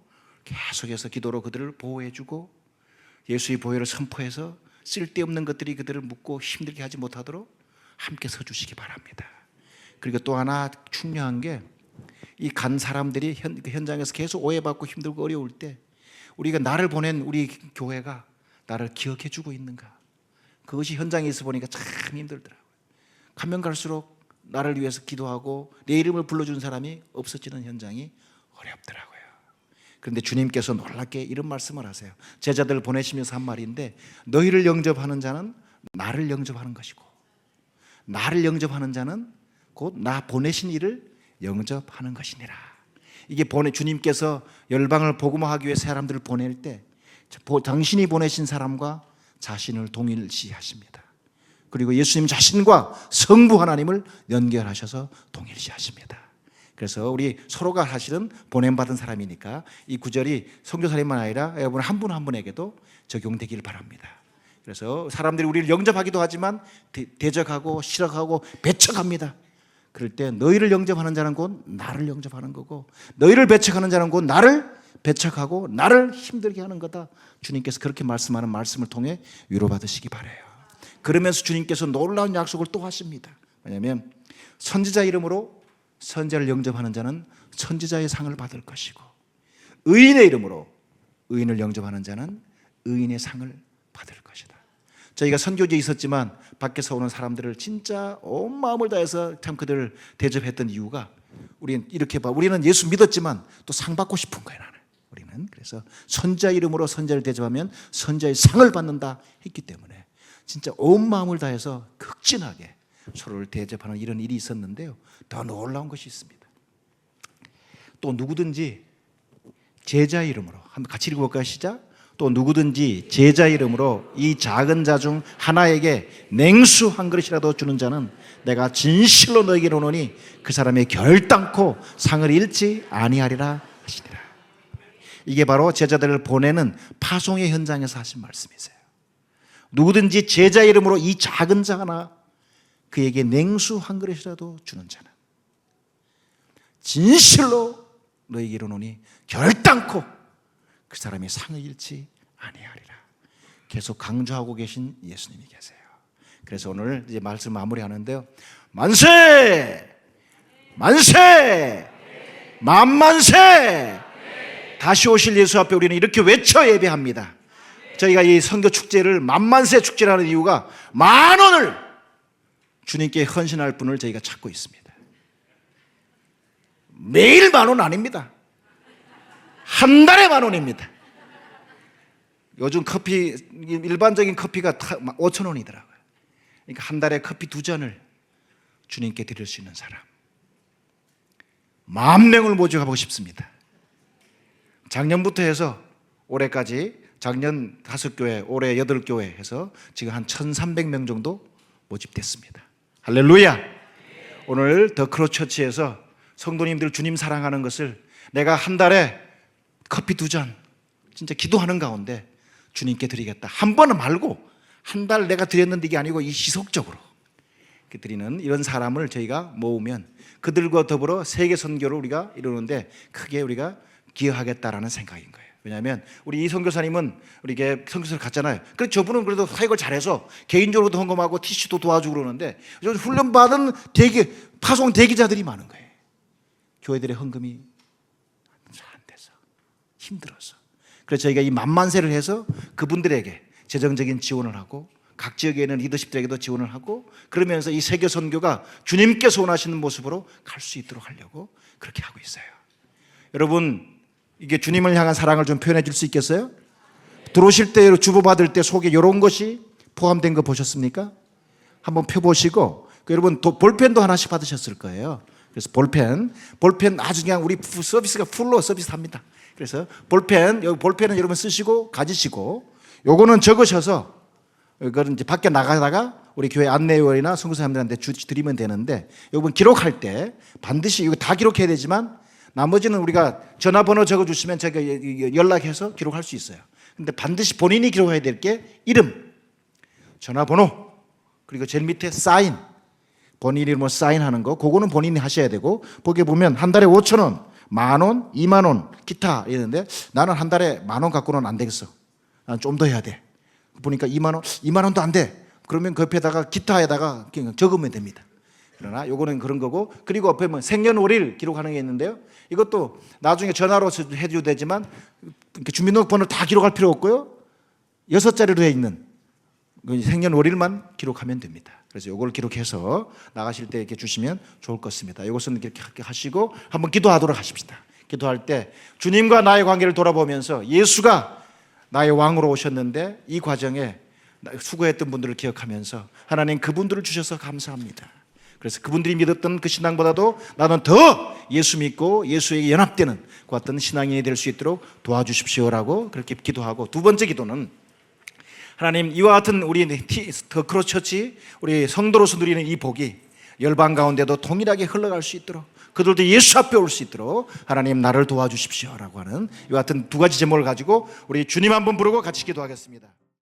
Speaker 1: 계속해서 기도로 그들을 보호해주고 예수의 보혈을 선포해서 쓸데없는 것들이 그들을 묶고 힘들게 하지 못하도록 함께 서주시기 바랍니다. 그리고 또 하나 중요한 게, 이 간 사람들이 현장에서 계속 오해받고 힘들고 어려울 때 우리가 나를 보낸 우리 교회가 나를 기억해 주고 있는가, 그것이 현장에 있어 보니까 참 힘들더라고요. 가면 갈수록 나를 위해서 기도하고 내 이름을 불러준 사람이 없어지는 현장이 어렵더라고요. 그런데 주님께서 놀랍게 이런 말씀을 하세요. 제자들 보내시면서 한 말인데, 너희를 영접하는 자는 나를 영접하는 것이고 나를 영접하는 자는 곧 나 보내신 이를 영접하는 것이니라. 이게 주님께서 열방을 복음화하기 위해 사람들을 보낼 때 당신이 보내신 사람과 자신을 동일시하십니다. 그리고 예수님 자신과 성부 하나님을 연결하셔서 동일시하십니다. 그래서 우리 서로가 사실은 보냄받은 사람이니까 이 구절이 선교사님만 아니라 여러분 한 분 한 분에게도 적용되길 바랍니다. 그래서 사람들이 우리를 영접하기도 하지만 대적하고 싫어하고 배척합니다. 그럴 때 너희를 영접하는 자는 곧 나를 영접하는 거고, 너희를 배척하는 자는 곧 나를 배척하고 나를 힘들게 하는 거다. 주님께서 그렇게 말씀하는 말씀을 통해 위로받으시기 바라요. 그러면서 주님께서 놀라운 약속을 또 하십니다. 왜냐하면 선지자 이름으로 선지자를 영접하는 자는 선지자의 상을 받을 것이고, 의인의 이름으로 의인을 영접하는 자는 의인의 상을 받을 것이다. 저희가 선교지에 있었지만 밖에서 오는 사람들을 진짜 온 마음을 다해서 참 그들을 대접했던 이유가, 우리는 이렇게 우리는 예수 믿었지만 또 상 받고 싶은 거예요. 나는 우리는 그래서 선지자 이름으로 선지자를 대접하면 선지자의 상을 받는다 했기 때문에 진짜 온 마음을 다해서 극진하게 서로를 대접하는 이런 일이 있었는데요. 더 놀라운 것이 있습니다. 또 누구든지 제자 이름으로, 한번 같이 읽어볼까요? 시작. 또 누구든지 제자 이름으로 이 작은 자 중 하나에게 냉수 한 그릇이라도 주는 자는 내가 진실로 너에게 이르노니 그 사람의 결단코 상을 잃지 아니하리라 하시니라. 이게 바로 제자들을 보내는 파송의 현장에서 하신 말씀이세요. 누구든지 제자 이름으로 이 작은 자 하나, 그에게 냉수 한 그릇이라도 주는 자는 진실로 너에게 이르노니 결단코 그 사람이 상을 잃지 아니하리라. 계속 강조하고 계신 예수님이 계세요. 그래서 오늘 이제 말씀 마무리하는데요. 만세! 만세! 만만세! 다시 오실 예수 앞에 우리는 이렇게 외쳐 예배합니다. 저희가 이 선교 축제를 만만세 축제라는 이유가 10,000원을 주님께 헌신할 분을 저희가 찾고 있습니다. 매일 10,000원 아닙니다. 한 달에 10,000원입니다. 요즘 커피, 일반적인 커피가 5,000원이더라고요. 그러니까 한 달에 커피 2잔을 주님께 드릴 수 있는 사람, 10,000명을 모집하고 싶습니다. 작년부터 해서 올해까지, 작년 5교회, 올해 8교회 해서 지금 한 1,300명 정도 모집됐습니다. 할렐루야. 오늘 더 크로처치에서 성도님들 주님 사랑하는 것을 내가 한 달에 커피 2잔 진짜 기도하는 가운데 주님께 드리겠다, 한 번은 말고 한 달 내가 드렸는데 이게 아니고 이 지속적으로 드리는 이런 사람을 저희가 모으면 그들과 더불어 세계 선교를 우리가 이루는데 크게 우리가 기여하겠다라는 생각인 거예요. 왜냐하면 우리 이 선교사님은 우리에게 선교사를 갔잖아요. 그래서 저분은 그래도 사역을 잘해서 개인적으로도 헌금하고 티슈도 도와주고 그러는데 훈련받은 파송 대기자들이 많은 거예요. 교회들의 헌금이 안 돼서 힘들어서. 그래서 저희가 이 만만세를 해서 그분들에게 재정적인 지원을 하고 각 지역에 있는 리더십들에게도 지원을 하고 그러면서 이 세계 선교가 주님께서 원하시는 모습으로 갈 수 있도록 하려고 그렇게 하고 있어요. 여러분, 이게 주님을 향한 사랑을 좀 표현해 줄 수 있겠어요? 들어오실 때 주보받을 때 속에 이런 것이 포함된 거 보셨습니까? 한번 펴보시고 여러분 볼펜도 하나씩 받으셨을 거예요. 그래서 볼펜 아주 그냥 우리 서비스가 풀로 서비스합니다. 그래서 여기 볼펜은 여러분 쓰시고 가지시고 요거는 적으셔서 이거는 이제 밖에 나가다가 우리 교회 안내원이나 선교사님들한테 드리면 되는데 여러분 기록할 때 반드시 이거 다 기록해야 되지만 나머지는 우리가 전화번호 적어주시면 제가 연락해서 기록할 수 있어요. 근데 반드시 본인이 기록해야 될 게 이름, 전화번호, 그리고 제일 밑에 사인, 본인 이름으로 사인하는 거, 그거는 본인이 하셔야 되고 거기에 보면 한 달에 5,000원, 10,000원, 20,000원, 기타 이랬는데 나는 한 달에 10,000원 갖고는 안 되겠어. 난 좀 더 해야 돼. 보니까 2만원도 안 돼. 그러면 그 옆에다가 기타에다가 그냥 적으면 됩니다. 그러나 요거는 그런 거고, 그리고 옆에 뭐 생년월일 기록하는 게 있는데요. 이것도 나중에 전화로 해줘도 되지만 주민등록번호를 다 기록할 필요 없고요. 6자리로 돼 있는 생년월일만 기록하면 됩니다. 그래서 요걸 기록해서 나가실 때 이렇게 주시면 좋을 것 같습니다. 이것은 이렇게 하시고 한번 기도하도록 하십시다. 기도할 때 주님과 나의 관계를 돌아보면서 예수가 나의 왕으로 오셨는데 이 과정에 수고했던 분들을 기억하면서 하나님 그분들을 주셔서 감사합니다. 그래서 그분들이 믿었던 그 신앙보다도 나는 더 예수 믿고 예수에게 연합되는 그 어떤 신앙인이 될 수 있도록 도와주십시오라고 그렇게 기도하고, 두 번째 기도는 하나님 이와 같은 우리 더 크로처치 우리 성도로서 누리는 이 복이 열방 가운데도 동일하게 흘러갈 수 있도록 그들도 예수 앞에 올 수 있도록 하나님 나를 도와주십시오라고 하는 이와 같은 두 가지 제목을 가지고 우리 주님 한번 부르고 같이 기도하겠습니다.